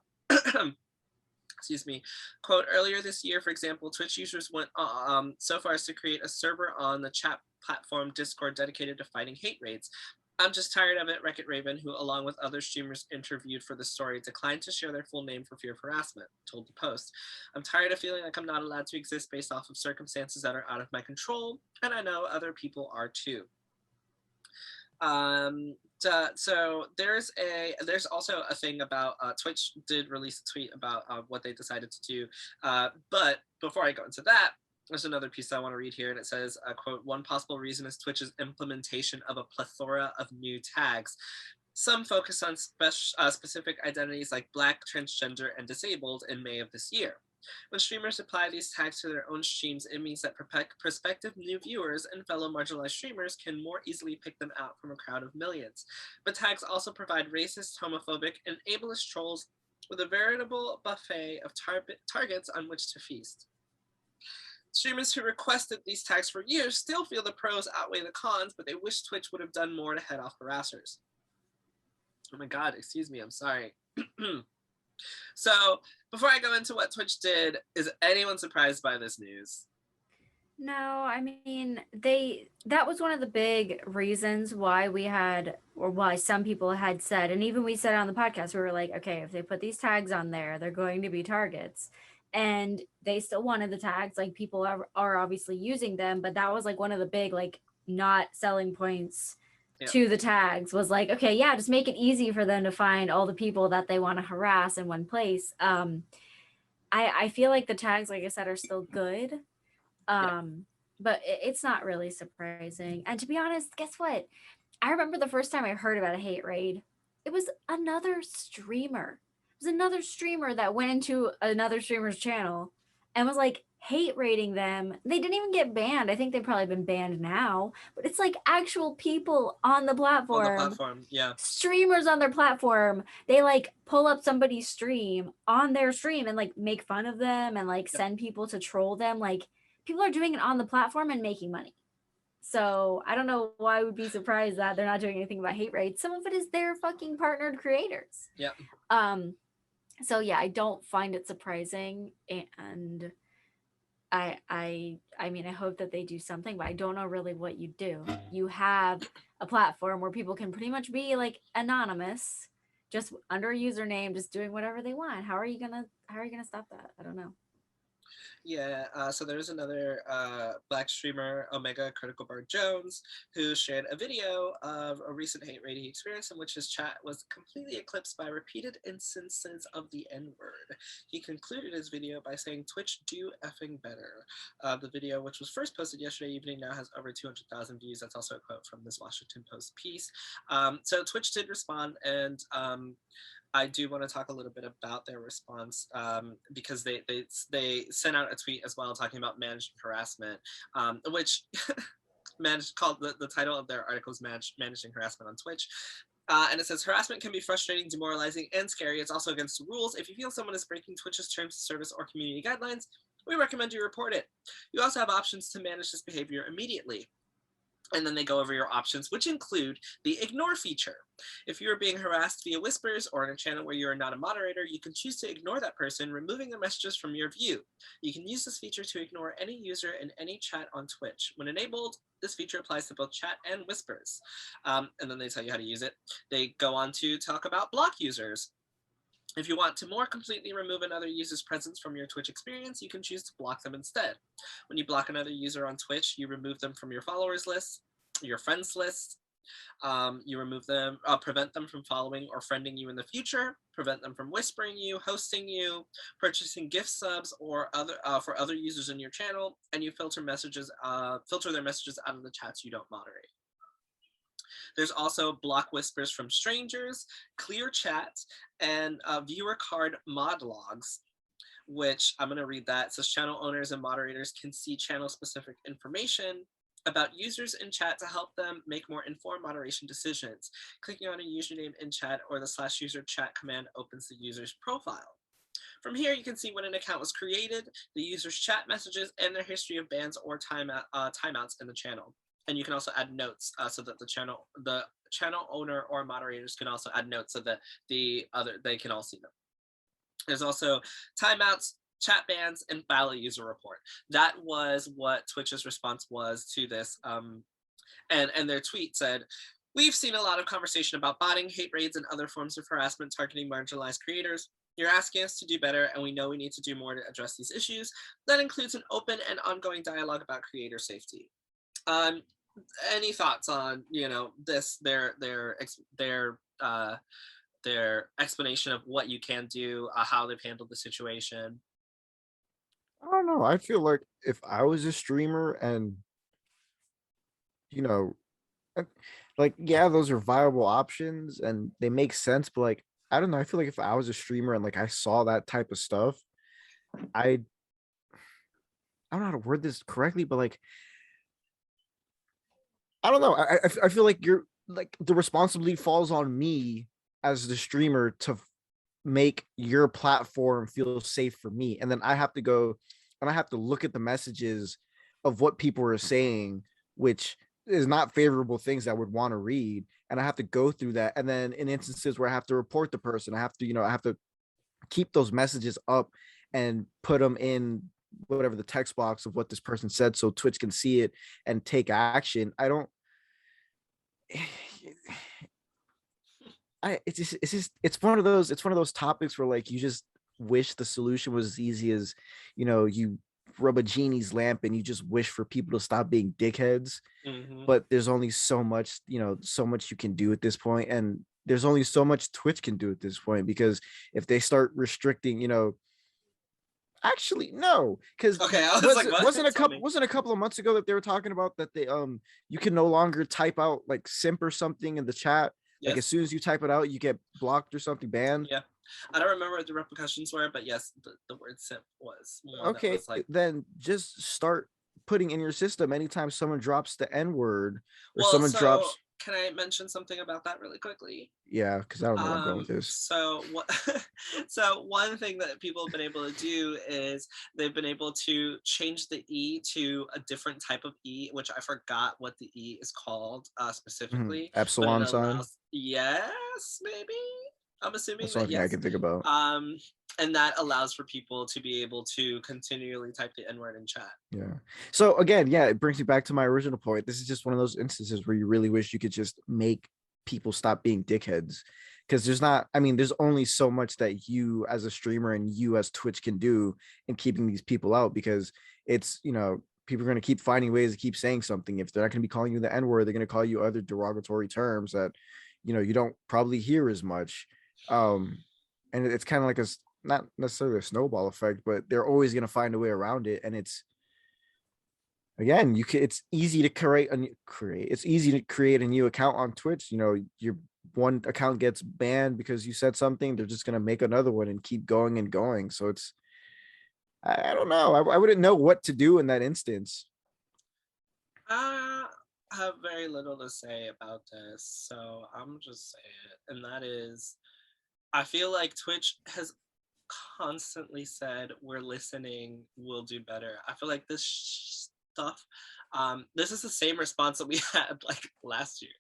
Excuse me. Quote, earlier this year, for example, Twitch users went so far as to create a server on the chat platform Discord dedicated to fighting hate raids. I'm just tired of it, Wreck-It Raven, who, along with other streamers interviewed for the story, declined to share their full name for fear of harassment, told the Post. I'm tired of feeling like I'm not allowed to exist based off of circumstances that are out of my control, and I know other people are too. So there's also a thing about Twitch did release a tweet about what they decided to do. But before I go into that, there's another piece I want to read here, and it says, quote, one possible reason is Twitch's implementation of a plethora of new tags. Some focus on specific identities like Black, transgender, and disabled in May of this year. When streamers apply these tags to their own streams, it means that prospective new viewers and fellow marginalized streamers can more easily pick them out from a crowd of millions. But tags also provide racist, homophobic, and ableist trolls with a veritable buffet of targets on which to feast. Streamers who requested these tags for years still feel the pros outweigh the cons, but they wish Twitch would have done more to head off harassers. Oh my God, excuse me, I'm sorry. So, before I go into what Twitch did, is anyone surprised by this news? No, I mean, that was one of the big reasons why we had, or why some people had said, and even we said on the podcast, we were like, okay, if they put these tags on there, they're going to be targets. And they still wanted the tags, like people are obviously using them, but that was like one of the big, like, not selling points to the tags was like, okay, yeah, just make it easy for them to find all the people that they want to harass in one place. I feel like the tags, like I said, are still good. But it's not really surprising. And to be honest, guess what? I remember the first time I heard about a hate raid, it was another streamer. It was another streamer that went into another streamer's channel and was like hate raiding them. They didn't even get banned. I think they've probably been banned now, but it's like actual people on the platform. On the platform, yeah. Streamers on their platform. They like pull up somebody's stream on their stream and like make fun of them and like send people to troll them. Like, people are doing it on the platform and making money. So I don't know why I would be surprised that they're not doing anything about hate raids. Some of it is their fucking partnered creators. Yeah. So yeah, I don't find it surprising, and I mean, I hope that they do something, but I don't know really what you do. You have a platform where people can pretty much be like anonymous, just under a username, just doing whatever they want. How are you gonna stop that? I don't know. Yeah, so there's another Black streamer, Omega Critical Bar Jones, who shared a video of a recent hate raid he experienced in which his chat was completely eclipsed by repeated instances of the N-word. He concluded his video by saying, "Twitch, do effing better." The video, which was first posted yesterday evening, now has over 200,000 views. That's also a quote from this Washington Post piece. So Twitch did respond, and I do want to talk a little bit about their response because they sent out a tweet as well talking about managed harassment, which called the title of their article is Managing Harassment on Twitch. And it says, harassment can be frustrating, demoralizing, and scary. It's also against the rules. If you feel someone is breaking Twitch's terms of service or community guidelines, we recommend you report it. You also have options to manage this behavior immediately. And then they go over your options, which include the ignore feature. If you are being harassed via whispers or in a channel where you are not a moderator, you can choose to ignore that person, removing their messages from your view. You can use this feature to ignore any user in any chat on Twitch. When enabled, this feature applies to both chat and whispers. And then they tell you how to use it. They go on to talk about block users. If you want to more completely remove another user's presence from your Twitch experience, you can choose to block them instead. When you block another user on Twitch, you remove them from your followers list, your friends list. You remove them, prevent them from following or friending you in the future, prevent them from whispering you, hosting you, purchasing gift subs or for other users in your channel, and you filter their messages out of the chats you don't moderate. There's also block whispers from strangers, clear chat, and viewer card mod logs, which I'm going to read that. It says channel owners and moderators can see channel specific information about users in chat to help them make more informed moderation decisions. Clicking on a username in chat or the /user chat command opens the user's profile. From here, you can see when an account was created, the user's chat messages, and their history of bans or timeouts in the channel. And you can also add notes so that the channel owner or moderators can also add notes so that they can all see them. There's also timeouts, chat bans, and file a user report. That was what Twitch's response was to this. And their tweet said, "We've seen a lot of conversation about botting, hate raids, and other forms of harassment targeting marginalized creators. You're asking us to do better, and we know we need to do more to address these issues. That includes an open and ongoing dialogue about creator safety." Any thoughts on this their explanation of what you can do, how they've handled the situation? I don't know. I feel like if I was a streamer and like, yeah, those are viable options and they make sense, but like, I don't know. I feel like if I was a streamer and like I saw that type of stuff, I don't know how to word this correctly, but like, I don't know. I feel like you're like the responsibility falls on me as the streamer to make your platform feel safe for me. And then I have to go and I have to look at the messages of what people are saying, which is not favorable things that I would want to read. And I have to go through that. And then in instances where I have to report the person, I have to keep those messages up and put them in whatever the text box of what this person said so Twitch can see it and take action. It's one of those topics where like you just wish the solution was as easy as you rub a genie's lamp and you just wish for people to stop being dickheads. But there's only so much you can do at this point, and there's only so much Twitch can do at this point, because if they start restricting, actually no, because wasn't a couple of months ago that they were talking about that they you can no longer type out like simp or something in the chat. Yes. Like as soon as you type it out, you get blocked or something, banned. Yeah, I don't remember what the repercussions were, but yes, the word simp was one okay. That was like... Then just start putting in your system anytime someone drops the N-word or drops. Can I mention something about that really quickly? Yeah, because I don't know where I'm going with this. So one thing that people have been able to do is they've been able to change the E to a different type of E, which I forgot what the E is called specifically. Epsilon sign? Yes, maybe. I'm assuming that's the only thing I can think about. And that allows for people to be able to continually type the N-word in chat. Yeah. So again, yeah, it brings me back to my original point. This is just one of those instances where you really wish you could just make people stop being dickheads, because there's only so much that you as a streamer and you as Twitch can do in keeping these people out, because it's, people are going to keep finding ways to keep saying something. If they're not going to be calling you the N-word, they're going to call you other derogatory terms that, you don't probably hear as much. And it's kind of like not necessarily a snowball effect, but they're always going to find a way around it. And it's, again, it's easy to create a new account on Twitch. Your one account gets banned because you said something, they're just going to make another one and keep going and going. So it's, I don't know. I wouldn't know what to do in that instance. I have very little to say about this, so I'm just saying it. And that is, I feel like Twitch has constantly said, we're listening, we'll do better. I feel like this stuff, this is the same response that we had like last year,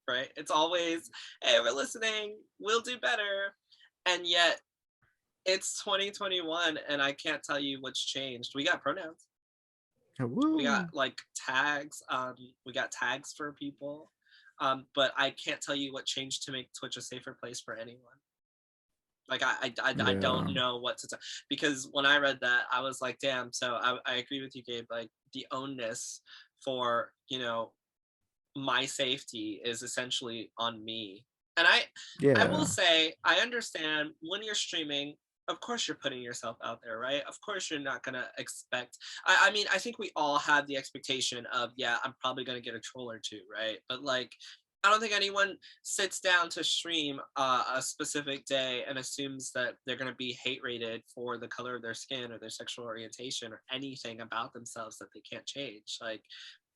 right? It's always, hey, we're listening, we'll do better. And yet it's 2021 and I can't tell you what's changed. We got pronouns. Woo. We got like tags. We got tags for people. But I can't tell you what changed to make Twitch a safer place for anyone. Like I don't know what to tell, because when I read that, I was like, damn. So I agree with you, Gabe. Like the onus for, my safety is essentially on me. And I will say, I understand when you're streaming, of course you're putting yourself out there, right? Of course you're not gonna expect, I mean, I think we all have the expectation of, yeah, I'm probably gonna get a troll or two, right? But like, I don't think anyone sits down to stream a specific day and assumes that they're going to be hate rated for the color of their skin or their sexual orientation or anything about themselves that they can't change. Like,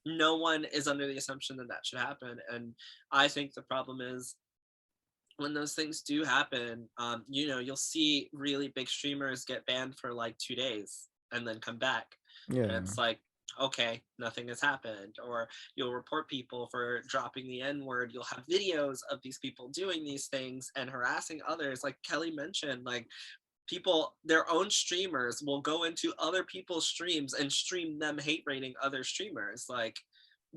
no one is under the assumption that that should happen. And I think the problem is when those things do happen, you know, you'll see really big streamers get banned for like 2 days and then come back. Yeah. And it's like, okay, nothing has happened. Or you'll report people for dropping the N-word. You'll have videos of these people doing these things and harassing others. Like Kelly mentioned, like people, their own streamers will go into other people's streams and stream them hate rating other streamers. Like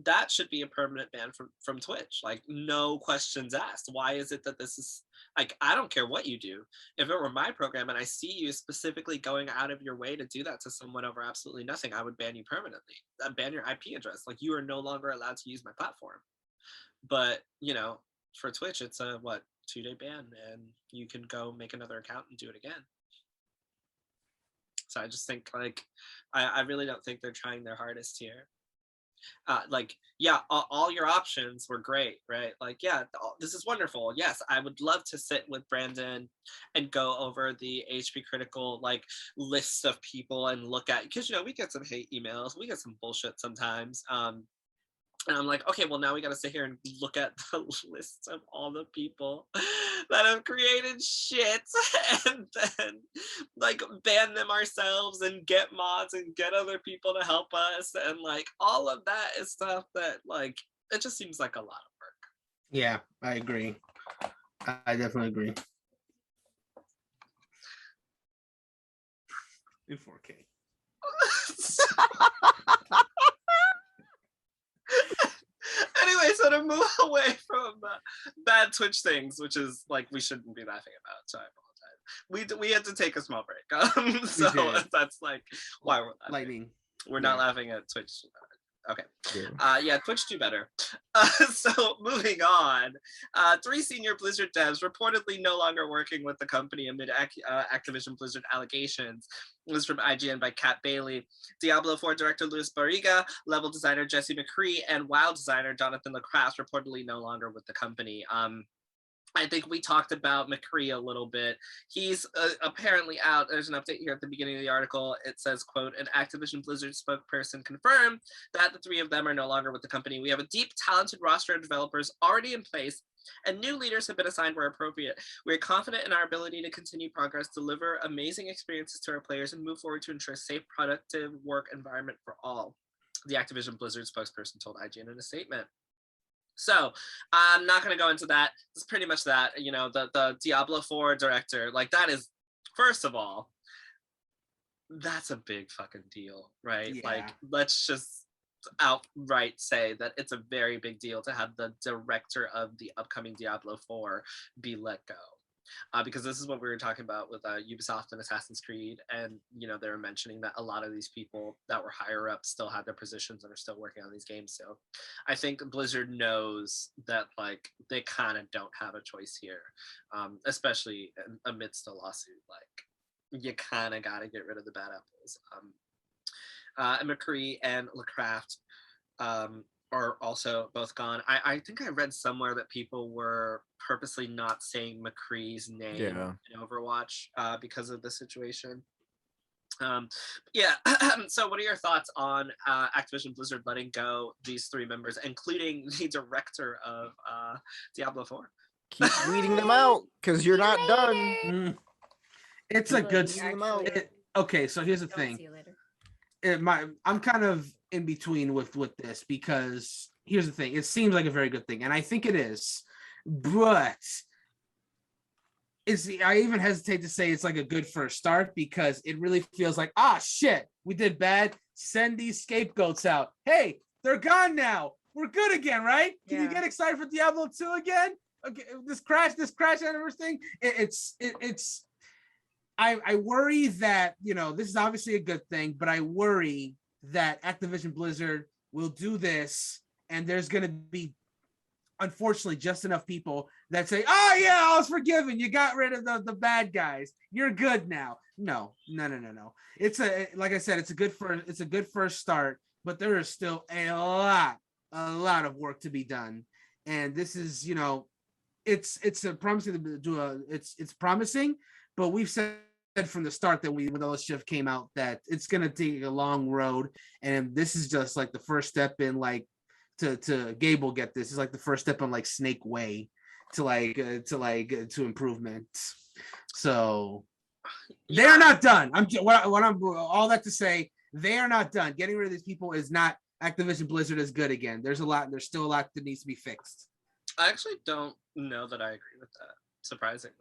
that should be a permanent ban from Twitch. Like no questions asked. Why is it that this is like, I don't care what you do. If it were my program and I see you specifically going out of your way to do that to someone over absolutely nothing, I would ban you permanently. I'd ban your IP address. Like you are no longer allowed to use my platform. But you know, for Twitch, it's a 2-day ban, and you can go make another account and do it again. So I just think like, I really don't think they're trying their hardest here. Like, yeah, all your options were great, right? Like, yeah, this is wonderful. Yes, I would love to sit with Brandon and go over the HP Critical like list of people and look at, because you know we get some hate emails, we get some bullshit sometimes. And I'm like, okay, well now we got to sit here and look at the list of all the people that have created shit and then like ban them ourselves and get mods and get other people to help us. And like all of that is stuff that like, it just seems like a lot of work. Yeah, I agree. I definitely agree. In 4K. Anyway, so to move away from bad Twitch things, which is like we shouldn't be laughing about, so I apologize. We had to take a small break, so that's like why we're laughing. Lightning. We're not laughing at Twitch. Okay. Yeah, Twitch do better. So moving on, 3 senior Blizzard devs reportedly no longer working with the company amid Activision Blizzard allegations. It was from IGN by Kat Bailey. Diablo 4 director Luis Barriga, level designer Jesse McCree, and WoW designer Jonathan LaCraft reportedly no longer with the company. I think we talked about McCree a little bit. He's apparently out. There's an update here at the beginning of the article. It says, quote, an Activision Blizzard spokesperson confirmed that the 3 of them are no longer with the company. We have a deep, talented roster of developers already in place, and new leaders have been assigned where appropriate. We are confident in our ability to continue progress, deliver amazing experiences to our players, and move forward to ensure a safe, productive work environment for all, the Activision Blizzard spokesperson told IGN in a statement. So I'm not going to go into that. It's pretty much that, you know, the Diablo 4 director, like that is, first of all, that's a big fucking deal, right? Yeah. Like, let's just outright say that it's a very big deal to have the director of the upcoming Diablo 4 be let go. Because this is what we were talking about with Ubisoft and Assassin's Creed, and you know they were mentioning that a lot of these people that were higher up still had their positions and are still working on these games. So I think Blizzard knows that like they kind of don't have a choice here, especially amidst a lawsuit. Like you kind of got to get rid of the bad apples. And McCree and LaCraft are also both gone. I think I read somewhere that people were purposely not saying McCree's name in Overwatch because of the situation. Yeah. So what are your thoughts on Activision Blizzard letting go these 3 members, including the director of Diablo 4? Keep weeding them out because you're not done. It's a good. Okay, so here's the thing. See you later. I'm kind of in between with this because here's the thing. It seems like a very good thing, and I think it is, but I even hesitate to say it's like a good first start because it really feels like, shit, we did bad. Send these scapegoats out. Hey, they're gone now. We're good again, right? Can you get excited for Diablo 2 again? Okay, this crash anniversary thing. I worry that, you know, this is obviously a good thing, but I worry that Activision Blizzard will do this and there's going to be, unfortunately, just enough people that say, oh yeah, I was forgiven. You got rid of the bad guys. You're good now. No. It's like I said, it's a good first start, but there is still a lot of work to be done. And this is, you know, it's promising to do it's promising, but we've said from the start that when all this stuff came out that it's gonna take a long road, and this is just like the first step in like to Gabe will get this. It's like the first step on like Snake Way to improvement. So they're not done. I'm all that to say, they are not done. Getting rid of these people is not Activision Blizzard is good again. There's still a lot that needs to be fixed. I actually don't know that I agree with that, surprisingly.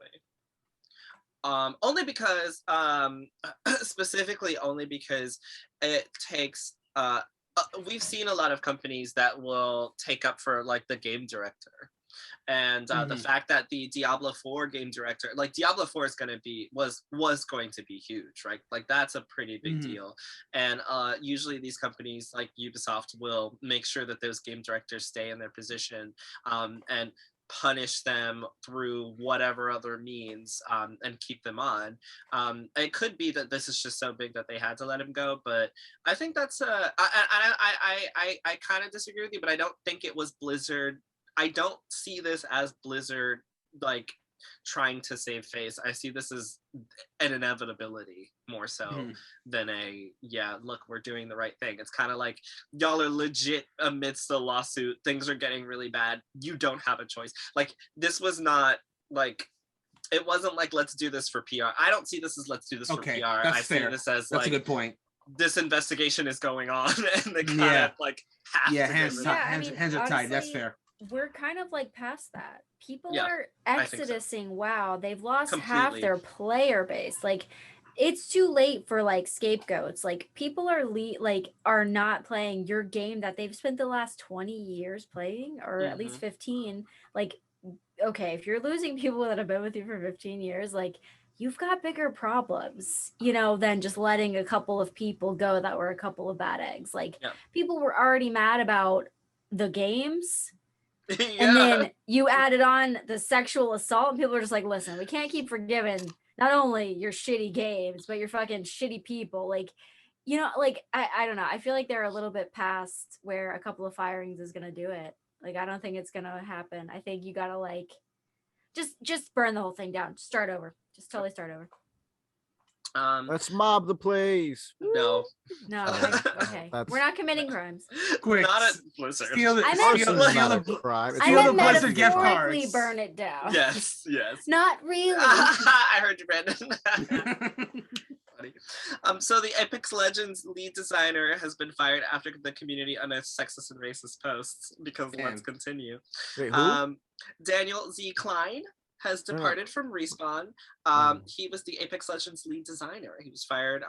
Only because specifically only because it takes we've seen a lot of companies that will take up for like the game director. And the fact that the Diablo 4 game director, like Diablo 4 is going to be, was going to be huge, right? Like that's a pretty big deal. And usually these companies like Ubisoft will make sure that those game directors stay in their position and punish them through whatever other means and keep them on. It could be that this is just so big that they had to let him go, but I think that's I kind of disagree with you, but I don't think it was Blizzard. I don't see this as Blizzard like trying to save face. I see this as an inevitability more so than look, we're doing the right thing. It's kind of like y'all are legit amidst the lawsuit. Things are getting really bad. You don't have a choice. Like this was not like, it wasn't like, let's do this for PR. I don't see this as let's do this for PR. That's fair. See this as that's a good point. This investigation is going on and they kind of like have to hands are tied. That's fair. We're kind of like past that. People are exodusing. So. WoW. They've lost half their player base. Like, it's too late for like scapegoats. Like, people are not playing your game that they've spent the last 20 years playing, or at least 15. Like, okay, if you're losing people that have been with you for 15 years, like, you've got bigger problems, than just letting a couple of people go that were a couple of bad eggs. Like, people were already mad about the games. And then you added on the sexual assault, and people are just like, listen, we can't keep forgiving not only your shitty games, but your fucking shitty people. Like, I don't know. I feel like they're a little bit past where a couple of firings is going to do it. Like, I don't think it's going to happen. I think you got to like, just burn the whole thing down. Just start over. Just totally start over. Let's mob the place. No. Okay. We're not committing crimes. Quick. Not at Blizzard. Steal the Blizzard gift cards. Burn it down. Yes. Not really. I heard you, Brandon. So the Apex Legends lead designer has been fired after the community unearthed sexist and racist posts. Because let's continue. Wait, who? Daniel Z. Klein has departed from Respawn. He was the Apex Legends lead designer. He was fired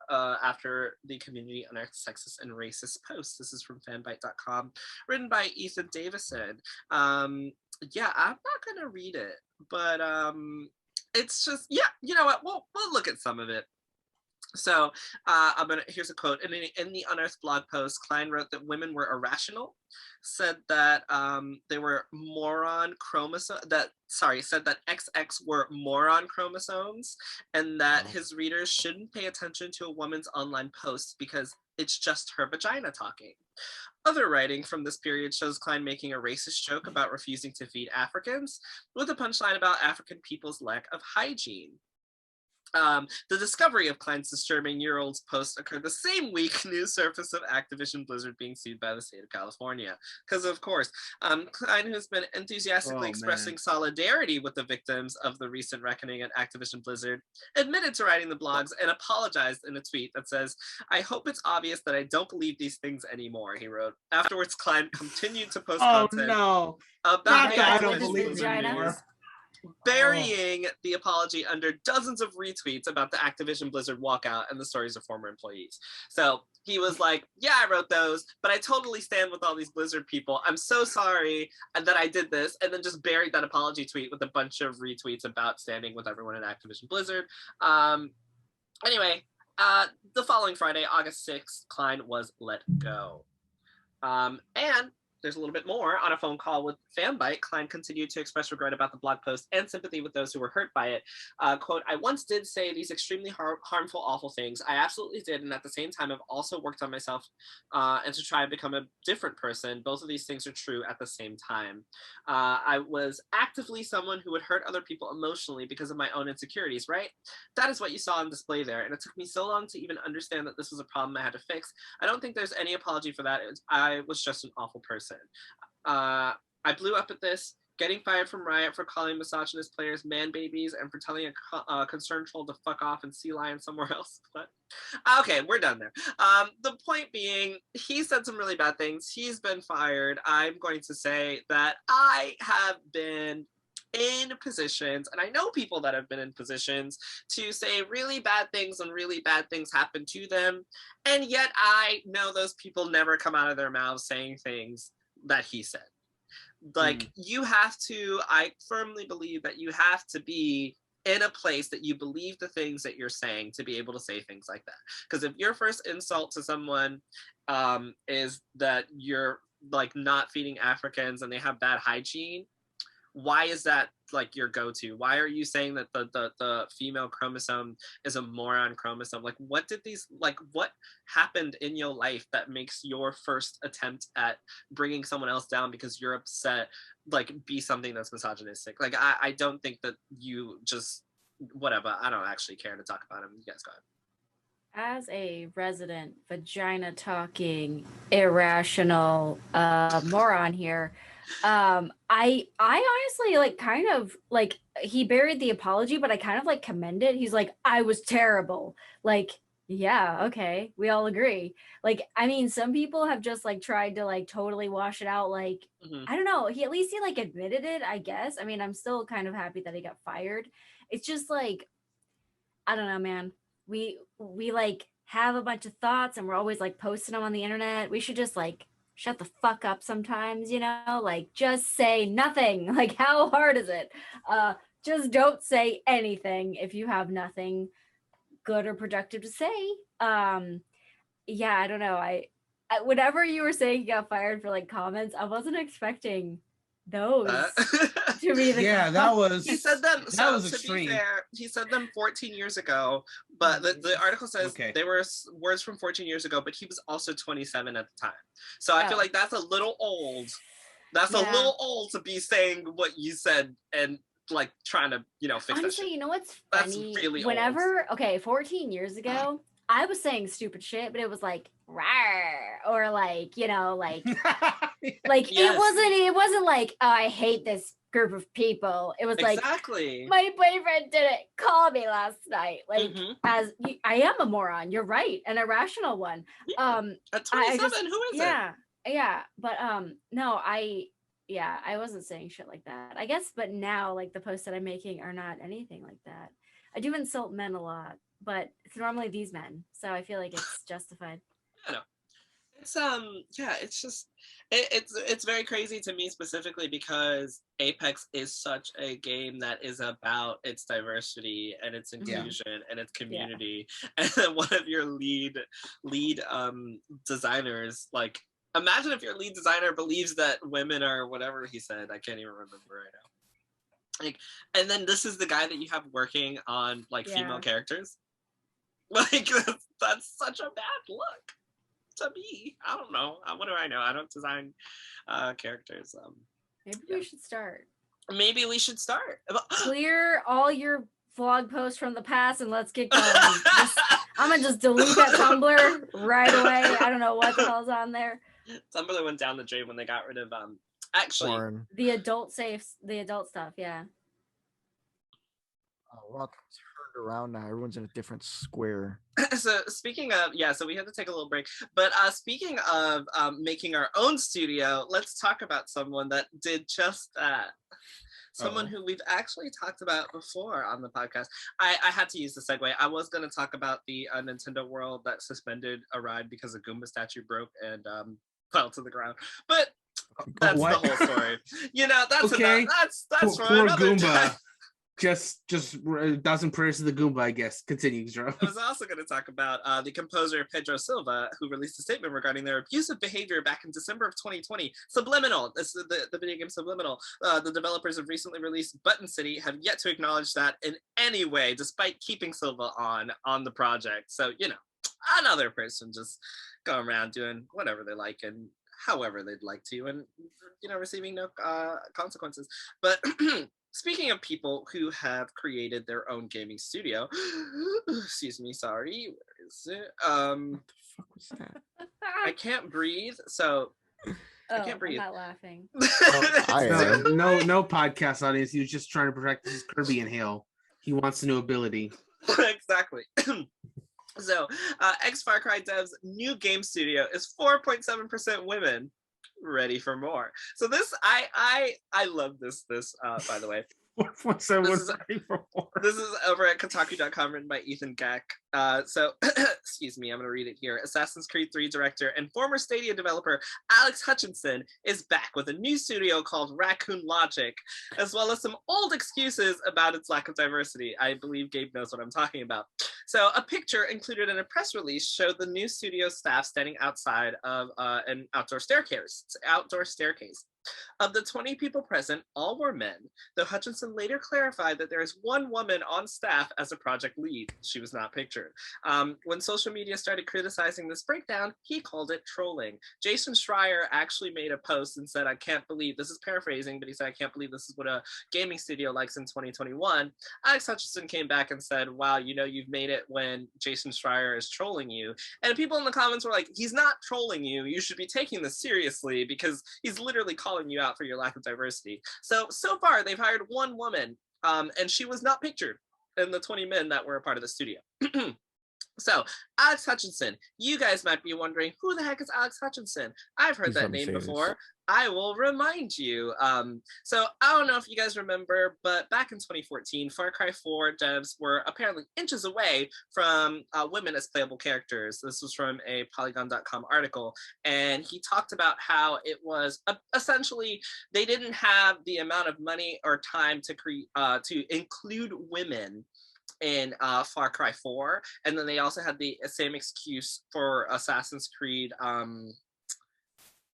after the community unearthed sexist and racist posts. This is from fanbyte.com, written by Ethan Davison. I'm not gonna read it, but it's just, you know what? We'll look at some of it. So here's a quote. In the Unearthed blog post, Klein wrote that women were irrational, said that they were said that XX were moron chromosomes, and that his readers shouldn't pay attention to a woman's online posts because it's just her vagina talking. Other writing from this period shows Klein making a racist joke about refusing to feed Africans, with a punchline about African people's lack of hygiene. The discovery of Klein's disturbing year-old's post occurred the same week news surfaced of Activision Blizzard being sued by the state of California. Because, of course, Klein, who's been enthusiastically expressing solidarity with the victims of the recent reckoning at Activision Blizzard, admitted to writing the blogs and apologized in a tweet that says, "I hope it's obvious that I don't believe these things anymore," he wrote. Afterwards, Klein continued to post content about the Activision Blizzard news, burying the apology under dozens of retweets about the Activision Blizzard walkout and the stories of former employees. So he was like, yeah, I wrote those, but I totally stand with all these Blizzard people. I'm so sorry that I did this, and then just buried that apology tweet with a bunch of retweets about standing with everyone at Activision Blizzard. Anyway, the following Friday, August 6th, Klein was let go. And there's a little bit more. On a phone call with Fanbyte, Klein continued to express regret about the blog post and sympathy with those who were hurt by it. Quote, I once did say these extremely harmful, awful things. I absolutely did. And at the same time, I've also worked on myself and to try and become a different person. Both of these things are true at the same time. I was actively someone who would hurt other people emotionally because of my own insecurities, right? That is what you saw on display there. And it took me so long to even understand that this was a problem I had to fix. I don't think there's any apology for that. I was just an awful person. I blew up at this, getting fired from Riot for calling misogynist players man babies and for telling a concerned troll to fuck off and sea lion somewhere else. But okay, we're done there. The point being, he said some really bad things. He's been fired. I'm going to say that I have been in positions, and I know people that have been in positions to say really bad things when really bad things happen to them, and yet I know those people never come out of their mouths saying things that he said. Like, you have to, I firmly believe that you have to be in a place that you believe the things that you're saying to be able to say things like that. Because if your first insult to someone is that you're like not feeding Africans and they have bad hygiene, why is that like your go-to? Why are you saying that the female chromosome is a moron chromosome? Like, what happened in your life that makes your first attempt at bringing someone else down because you're upset, like, be something that's misogynistic? Like, I don't think that you just, whatever, I don't actually care to talk about him. You guys go ahead. As a resident vagina talking irrational moron here, I honestly like kind of like, he buried the apology, but I kind of like commend it. He's like, I was terrible. Like, yeah, okay, we all agree. Like, I mean, some people have just like tried to like totally wash it out. Like, I don't know. At least he like admitted it, I guess. I mean, I'm still kind of happy that he got fired. It's just like, I don't know, man. We like have a bunch of thoughts and we're always like posting them on the internet. We should just like shut the fuck up sometimes, you know, like just say nothing. Like, how hard is it? Just don't say anything if you have nothing good or productive to say. Yeah, I don't know. I whatever you were saying, you got fired for like comments, I wasn't expecting those to be the that was, he said them, that so was to extreme. be fair, he said them 14 years ago, but the article says they were words from 14 years ago, but he was also 27 at the time, so I feel like that's a little old. That's a little old to be saying what you said and like trying to, you know, fix honestly, that shit. You know what's That's funny? really whenever old. Okay, 14 years ago I was saying stupid shit, but it was like rawr, or like, you know, like like yes. it wasn't like, oh, I hate this group of people. It was exactly. Like, my boyfriend didn't call me last night. Like, I am a moron. You're right, an irrational one. At 27, who is it? Yeah, but no, I wasn't saying shit like that, I guess. But now, like, the posts that I'm making are not anything like that. I do insult men a lot, but it's normally these men, so I feel like it's justified. I know. It's it's just it's very crazy to me specifically because Apex is such a game that is about its diversity and its inclusion and its community. And then one of your lead designers, like, imagine if your lead designer believes that women are whatever he said. I can't even remember right now. Like, and then this is the guy that you have working on like female characters. Like, that's such a bad look to me. I don't know. What do I know? I don't design characters. Maybe we should start. Maybe we should start. Clear all your vlog posts from the past and let's get going. I'm gonna just delete that Tumblr right away. I don't know what the hell's on there. Tumblr went down the drain when they got rid of actually porn. The adult stuff. Yeah. Oh, well, it's turned around now. Everyone's in a different square. So speaking of, so we had to take a little break. But speaking of making our own studio, let's talk about someone that did just that. Someone who we've actually talked about before on the podcast. I had to use the segue. I was going to talk about the Nintendo World that suspended a ride because a Goomba statue broke and fell to the ground. But that's the whole story. You know, that's okay. that's poor for another Goomba. time. Just a dozen prayers to the Goomba, I guess. Continue, Joe. I was also going to talk about the composer Pedro Silva, who released a statement regarding their abusive behavior back in December of 2020. Subliminal, this is the video game Subliminal. The developers have recently released Button City, have yet to acknowledge that in any way, despite keeping Silva on the project. So, you know, another person just going around doing whatever they like and however they'd like to, and, you know, receiving no consequences. But speaking of people who have created their own gaming studio, excuse me, sorry, where is it? What the fuck was that? I can't breathe, so I can't breathe. I'm not laughing. No podcast audience. He was just trying to protect his Kirby inhale. He wants a new ability. Exactly. So, X Far Cry devs' new game studio is 4.7% women. Ready for more. So this, I love this. By the way, 4.7. This is over at Kotaku.com, written by Ethan Gack. So, excuse me, I'm going to read it here. Assassin's Creed 3 director and former Stadia developer Alex Hutchinson is back with a new studio called Raccoon Logic, as well as some old excuses about its lack of diversity. I believe Gabe knows what I'm talking about. So, a picture included in a press release showed the new studio staff standing outside of an outdoor staircase. Of the 20 people present, all were men, though Hutchinson later clarified that there is one woman on staff as a project lead. She was not pictured. When social media started criticizing this breakdown, he called it trolling. Jason Schreier actually made a post and said, I can't believe, this is paraphrasing, but he said, I can't believe this is what a gaming studio likes in 2021. Alex Hutchinson came back and said, wow, you know, you've made it when Jason Schreier is trolling you. And people in the comments were like, he's not trolling you. You should be taking this seriously because he's literally calling you out for your lack of diversity. So far they've hired one woman, and she was not pictured in the 20 men that were a part of the studio. So, Alex Hutchinson, you guys might be wondering, who the heck is Alex Hutchinson? I've heard that name before. I will remind you. So, I don't know if you guys remember, but back in 2014, Far Cry 4 devs were apparently inches away from women as playable characters. This was from a Polygon.com article, and he talked about how it was essentially they didn't have the amount of money or time to include women in Far Cry 4, and then they also had the same excuse for Assassin's Creed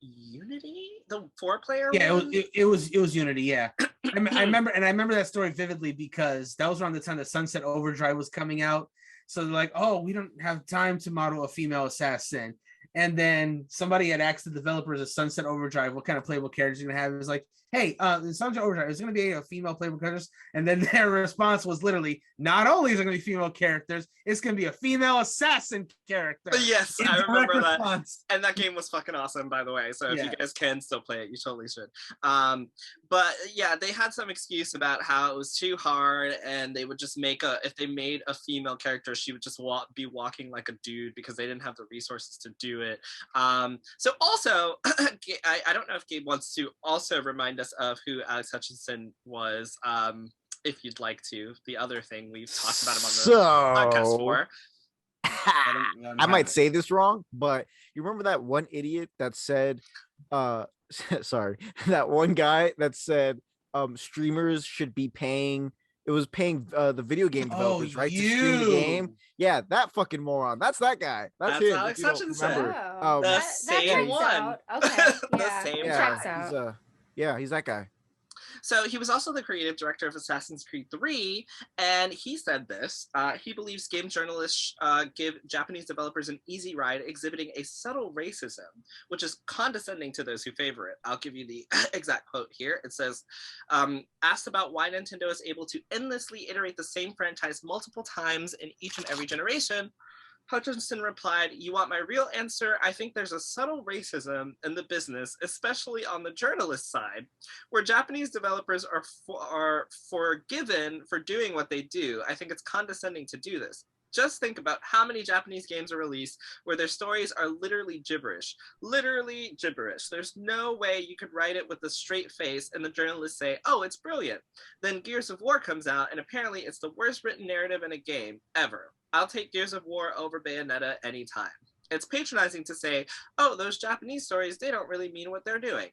Unity, the 4-player one? It was Unity. Yeah, I remember that story vividly because that was around the time that Sunset Overdrive was coming out. So they're like, oh, we don't have time to model a female assassin. And then somebody had asked the developers of Sunset Overdrive what kind of playable characters you're gonna have. It was like, hey, Sunset Overdrive is gonna be a female playable characters. And then their response was literally, not only is it gonna be female characters, it's gonna be a female assassin character. Yes, I remember that. And that game was fucking awesome, by the way. So if you guys can still play it, you totally should. But yeah, they had some excuse about how it was too hard, and they would just if they made a female character, she would just be walking like a dude because they didn't have the resources to do it. So also, I don't know if Gabe wants to also remind us of who Alex Hutchinson was, if you'd like to. The other thing we've talked about him on the podcast for. I might say this wrong, but you remember that one idiot that said, sorry, that one guy that said streamers should be paying. It was paying the video game developers, right, to stream the game. Yeah, that fucking moron. That's that guy. That's him. Alex Hutchinson. The same one. Okay, The same guy. He's that guy. So he was also the creative director of Assassin's Creed 3, and he said this. He believes game journalists give Japanese developers an easy ride, exhibiting a subtle racism, which is condescending to those who favor it. I'll give you the exact quote here. It says, asked about why Nintendo is able to endlessly iterate the same franchise multiple times in each and every generation, Hutchinson replied, you want my real answer? I think there's a subtle racism in the business, especially on the journalist side, where Japanese developers are forgiven for doing what they do. I think it's condescending to do this. Just think about how many Japanese games are released where their stories are literally gibberish. Literally gibberish. There's no way you could write it with a straight face and the journalists say, oh, it's brilliant. Then Gears of War comes out and apparently it's the worst written narrative in a game ever. I'll take Gears of War over Bayonetta anytime. It's patronizing to say, oh, those Japanese stories, they don't really mean what they're doing.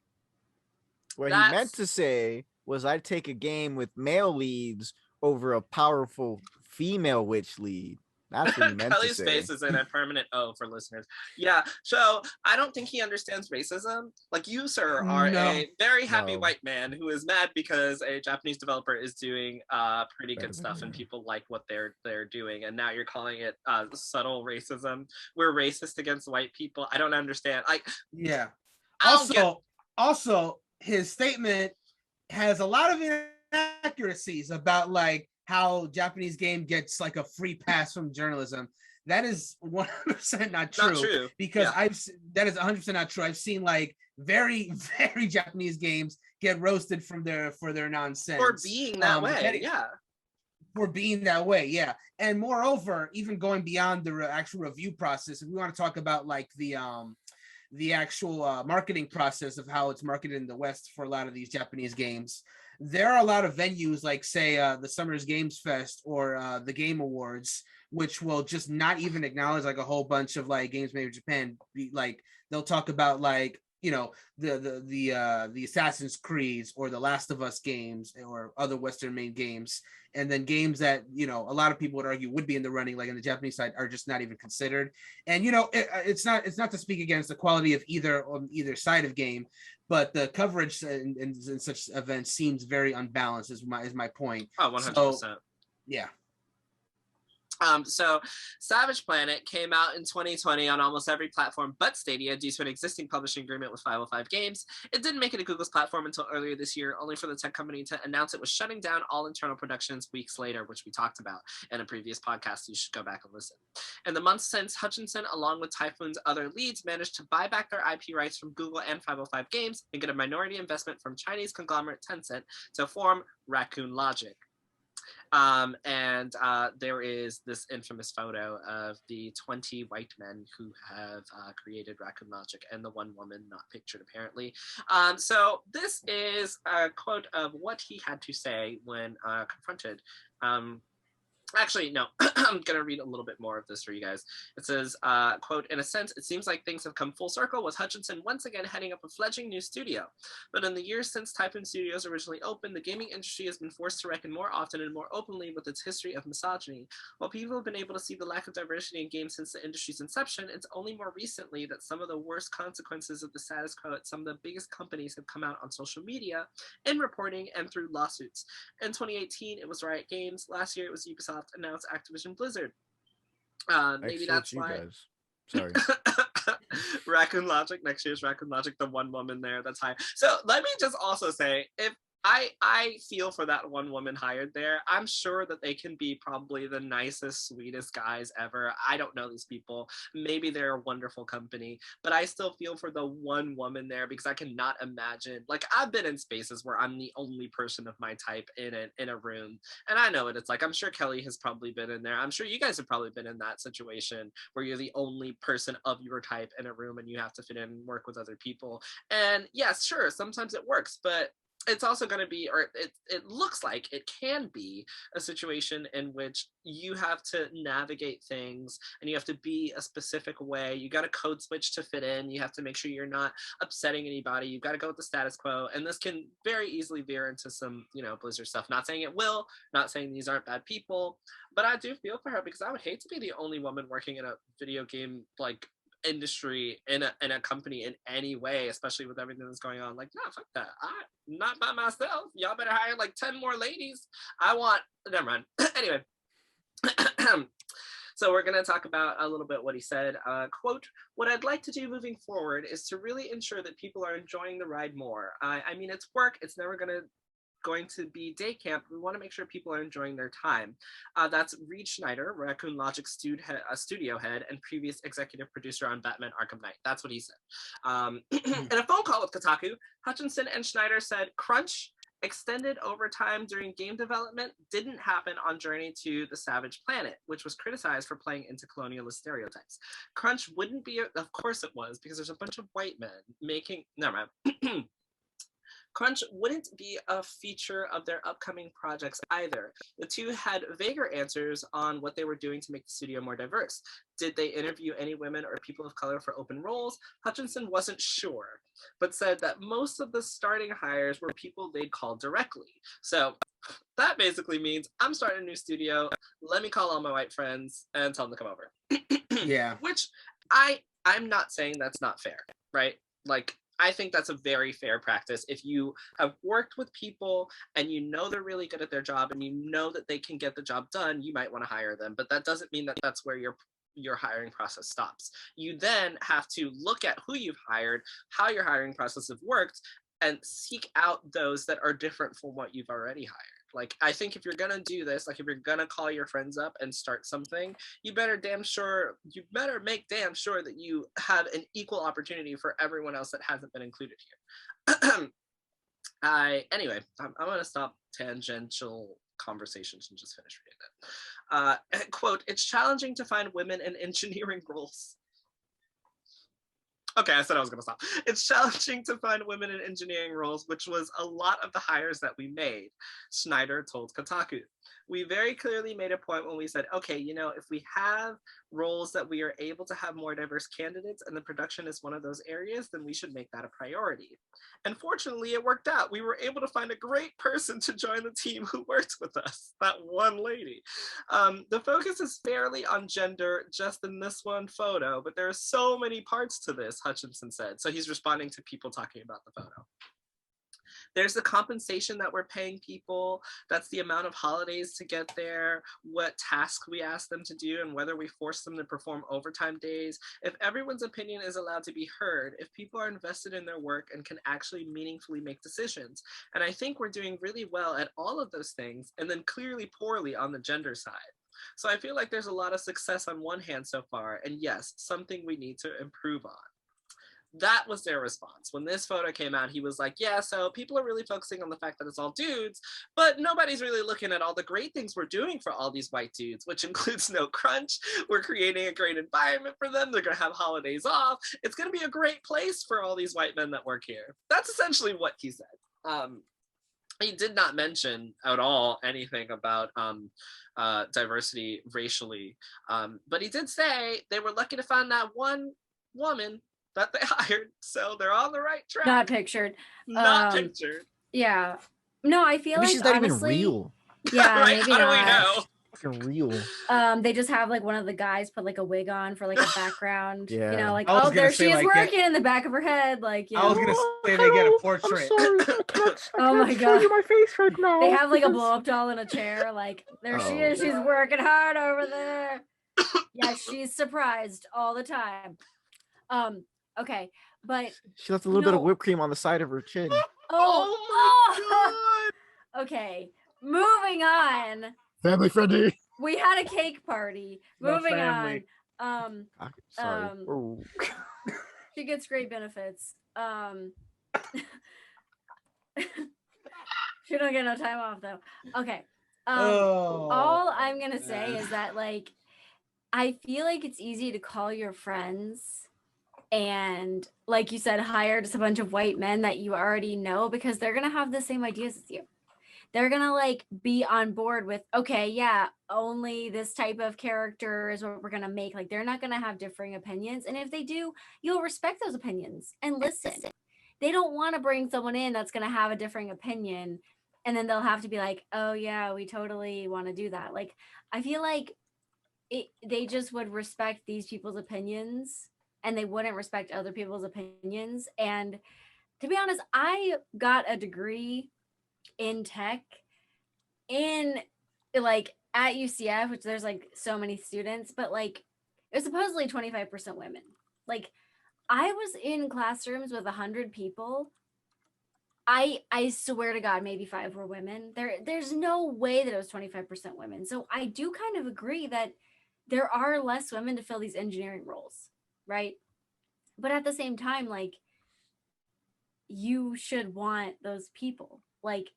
What he meant to say was I'd take a game with male leads over a powerful female witch lead. That's what he meant to Kelly's say. face is in a permanent O for listeners. Yeah, so I don't think he understands racism. Like, you, sir, are a very happy white man who is mad because a Japanese developer is doing pretty good stuff and people like what they're doing. And now you're calling it subtle racism. We're racist against white people. I don't understand. Yeah. Also, his statement has a lot of inaccuracies about like how Japanese game gets like a free pass from journalism. That is 100% not true. Because that is 100% not true. I've seen like very, very Japanese games get roasted for their nonsense. For being that way, For being that way, yeah. And moreover, even going beyond the actual review process, if we want to talk about like the actual marketing process of how it's marketed in the West for a lot of these Japanese games, there are a lot of venues like, say, the Summer's Games Fest or the Game Awards, which will just not even acknowledge like a whole bunch of like games made in Japan. Like, they'll talk about like, you know, the Assassin's Creeds or the Last of Us games or other Western made games, and then games that, you know, a lot of people would argue would be in the running, like in the Japanese side, are just not even considered. And, you know, it's not to speak against the quality of either on either side of game, but the coverage in such events seems very unbalanced. Is my point. Oh, 100%. So, yeah. So Savage Planet came out in 2020 on almost every platform but Stadia due to an existing publishing agreement with 505 Games. It didn't make it to Google's platform until earlier this year, only for the tech company to announce it was shutting down all internal productions weeks later, which we talked about in a previous podcast. You should go back and listen. In the months since, Hutchinson, along with Typhoon's other leads, managed to buy back their IP rights from Google and 505 Games and get a minority investment from Chinese conglomerate Tencent to form Raccoon Logic. There is this infamous photo of the 20 white men who have created Raccoon Logic and the one woman not pictured, apparently. So this is a quote of what he had to say when confronted. Actually, no, I'm going to read a little bit more of this for you guys. It says, quote, "In a sense, it seems like things have come full circle with Hutchinson once again heading up a fledgling new studio. But in the years since Typhoon Studios originally opened, the gaming industry has been forced to reckon more often and more openly with its history of misogyny. While people have been able to see the lack of diversity in games since the industry's inception, it's only more recently that some of the worst consequences of the status quo at some of the biggest companies have come out on social media, in reporting, and through lawsuits. In 2018, it was Riot Games. Last year, it was Ubisoft. And now it's Activision Blizzard. Maybe that's why. Guys. Sorry. Raccoon Logic. Next year's Raccoon Logic. The one woman there that's high. So let me just also say, if I feel for that one woman hired there. I'm sure that they can be probably the nicest, sweetest guys ever. I don't know these people. Maybe they're a wonderful company, but I still feel for the one woman there because I cannot imagine. Like, I've been in spaces where I'm the only person of my type in a room, and I know what it's like. I'm sure Kelly has probably been in there. I'm sure you guys have probably been in that situation where you're the only person of your type in a room and you have to fit in and work with other people. And yes, sure, sometimes it works, but it's also going to be, or it looks like it can be a situation in which you have to navigate things and you have to be a specific way. You got to code switch to fit in. You have to make sure you're not upsetting anybody. You've got to go with the status quo. And this can very easily veer into some, Blizzard stuff. Not saying it will, not saying these aren't bad people, but I do feel for her because I would hate to be the only woman working in a video game, like, industry in a company in any way, especially with everything that's going on. Like, no, fuck that. I'm not by myself. Y'all better hire like 10 more ladies. Never mind. Anyway. So we're going to talk about a little bit what he said. Quote, "What I'd like to do moving forward is to really ensure that people are enjoying the ride more. I mean, it's work. It's never going to be day camp. We want to make sure people are enjoying their time." That's Reed Schneider, Raccoon Logic studio head and previous executive producer on Batman Arkham Knight. That's what he said. In a phone call with Kotaku, Hutchinson and Schneider said crunch, extended overtime during game development didn't happen on Journey to the Savage Planet, which was criticized for playing into colonialist stereotypes. Crunch wouldn't be, of course it was, because there's a bunch of white men making, never mind. Crunch wouldn't be a feature of their upcoming projects either. The two had vaguer answers on what they were doing to make the studio more diverse. Did they interview any women or people of color for open roles? Hutchinson wasn't sure, but said that most of the starting hires were people they'd called directly. So that basically means I'm starting a new studio. Let me call all my white friends and tell them to come over. Yeah. Which I'm not saying that's not fair, right? Like, I think that's a very fair practice. If you have worked with people and you know they're really good at their job and you know that they can get the job done, you might want to hire them. But that doesn't mean that that's where your hiring process stops. You then have to look at who you've hired, how your hiring process has worked, and seek out those that are different from what you've already hired. Like, I think if you're gonna do this, like if you're gonna call your friends up and start something, you better make damn sure that you have an equal opportunity for everyone else that hasn't been included here. Anyway, I'm gonna stop tangential conversations and just finish reading it. Quote, "It's challenging to find women in engineering roles." Okay, I said I was gonna stop. "It's challenging to find women in engineering roles, which was a lot of the hires that we made," Schneider told Kotaku. "We very clearly made a point when we said, okay, if we have roles that we are able to have more diverse candidates and the production is one of those areas, then we should make that a priority. And fortunately, it worked out. We were able to find a great person to join the team who worked with us, that one lady. The focus is fairly on gender just in this one photo, but there are so many parts to this," Hutchinson said. So he's responding to people talking about the photo. "There's the compensation that we're paying people. That's the amount of holidays to get there, what tasks we ask them to do, and whether we force them to perform overtime days. If everyone's opinion is allowed to be heard, if people are invested in their work and can actually meaningfully make decisions. And I think we're doing really well at all of those things, and then clearly poorly on the gender side. So I feel like there's a lot of success on one hand so far, and yes, something we need to improve on." That was their response. When this photo came out, he was like, yeah, so people are really focusing on the fact that it's all dudes, but nobody's really looking at all the great things we're doing for all these white dudes, which includes no crunch. We're creating a great environment for them. They're going to have holidays off. It's going to be a great place for all these white men that work here. That's essentially what he said. He did not mention at all anything about diversity racially, but he did say they were lucky to find that one woman that they hired, so they're on the right track. Not pictured. Not pictured. Yeah. No, I feel maybe like she's not honestly, even real. Yeah, right? maybe How not. do we know? Fucking real. They just have like one of the guys put like a wig on for like a background. Yeah. Like, I was oh, gonna there say, she is like, working in the back of her head. Like, I was gonna say they get a portrait. I'm sorry, I can't Oh my show you God. my face right now. They have like a blow up doll in a chair. Like, there she is. She's working hard over there. Yeah, she's surprised all the time. Okay, but She left a little bit of whipped cream on the side of her chin. Oh my God. Okay, moving on. Family friendly. We had a cake party. Moving family. on. Sorry. She gets great benefits. She don't get no time off though. Okay. All I'm gonna say is that like I feel like it's easy to call your friends and, like you said, hire just a bunch of white men that you already know because they're gonna have the same ideas as you. They're gonna like be on board with, okay, yeah, only this type of character is what we're gonna make. Like, they're not gonna have differing opinions, and if they do, you'll respect those opinions and listen. They don't want to bring someone in that's gonna have a differing opinion, and then they'll have to be like, oh yeah, we totally want to do that. Like, I feel like they just would respect these people's opinions, and they wouldn't respect other people's opinions. And to be honest, I got a degree in tech in like at UCF, which there's like so many students, but like it was supposedly 25% women. Like, I was in classrooms with 100 people. I swear to God, maybe 5 were women. There's no way that it was 25% women. So I do kind of agree that there are less women to fill these engineering roles, right? But at the same time, like, you should want those people. Like,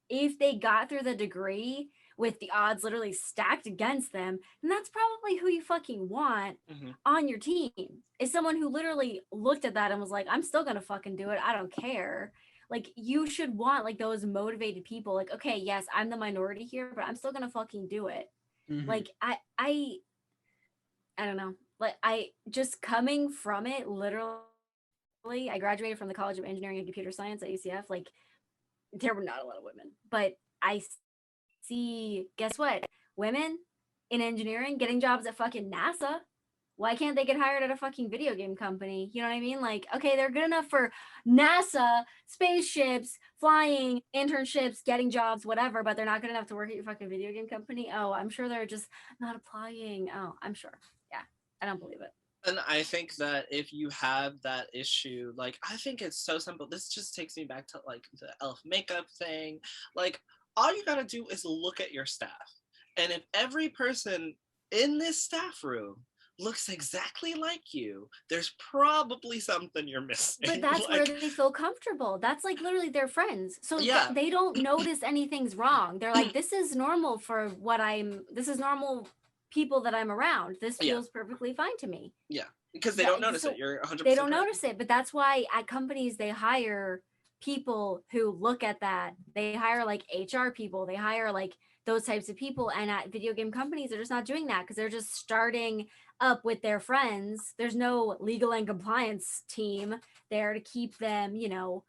if they got through the degree with the odds literally stacked against them, then that's probably who you fucking want on your team. Is someone who literally looked at that and was like, I'm still gonna fucking do it. I don't care. Like, you should want like those motivated people. Like, okay, yes, I'm the minority here, but I'm still gonna fucking do it. Like, I don't know. Like, I just coming from it, literally, I graduated from the College of Engineering and Computer Science at UCF. Like, there were not a lot of women, but I see, guess what? Women in engineering getting jobs at fucking NASA. Why can't they get hired at a fucking video game company? You know what I mean? Like, okay, they're good enough for NASA, spaceships, flying, internships, getting jobs, whatever, but they're not good enough to work at your fucking video game company. Oh, I'm sure they're just not applying. Oh, I'm sure. Yeah, I don't believe it. And I think that if you have that issue, like, I think it's so simple. This just takes me back to like the elf makeup thing. Like, all you gotta do is look at your staff. And if every person in this staff room looks exactly like you, there's probably something you're missing. But that's like, where they feel comfortable. That's like literally their friends. So yeah. They don't notice anything's wrong. They're like, this is normal for this is normal people that I'm around. This feels perfectly fine to me. Yeah, because they don't notice it. You're 100%. They don't notice it, but that's why at companies they hire people who look at that. They hire like HR people. They hire like those types of people. And at video game companies, they're just not doing that because they're just starting up with their friends. There's no legal and compliance team there to keep them, you know,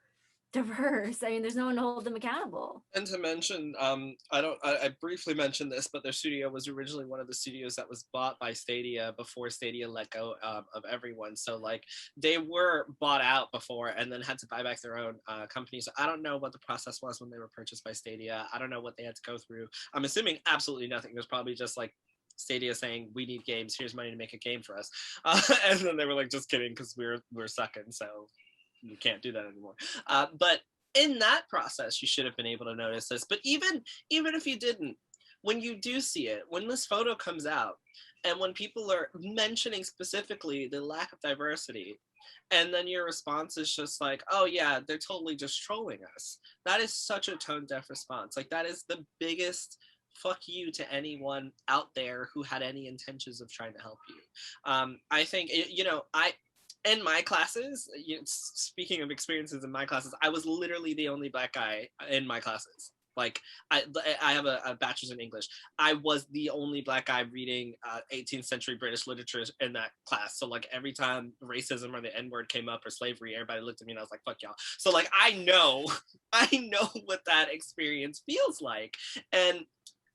diverse. I mean, there's no one to hold them accountable. And to mention, I briefly mentioned this, but their studio was originally one of the studios that was bought by Stadia before Stadia let go of everyone. So like they were bought out before and then had to buy back their own company. So I don't know what the process was when they were purchased by Stadia. I don't know what they had to go through. I'm assuming absolutely nothing. There's probably just like Stadia saying, we need games, here's money to make a game for us. And then they were like, just kidding, because we're sucking, so we can't do that anymore. But in that process, you should have been able to notice this. But even if you didn't, when you do see it, when this photo comes out, and when people are mentioning specifically the lack of diversity, and then your response is just like, oh yeah, they're totally just trolling us. That is such a tone-deaf response. Like, that is the biggest fuck you to anyone out there who had any intentions of trying to help you. I think, in my classes, speaking of experiences in my classes, I was literally the only Black guy in my classes. Like, I have a bachelor's in English. I was the only Black guy reading 18th century British literature in that class. So like every time racism or the N-word came up or slavery, everybody looked at me and I was like, fuck y'all. So like, I know what that experience feels like.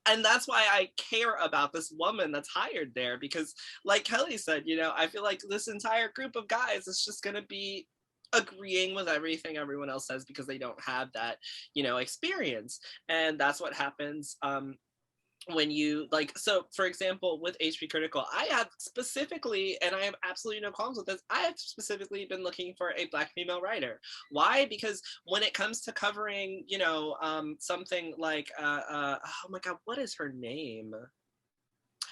And that's why I care about this woman that's hired there, because like Kelly said, I feel like this entire group of guys is just going to be agreeing with everything everyone else says because they don't have that, experience. And that's what happens when you so for example, with HP Critical, I have specifically, and I have absolutely no qualms with this, I have specifically been looking for a Black female writer. Why? Because when it comes to covering, something like oh my god, what is her name?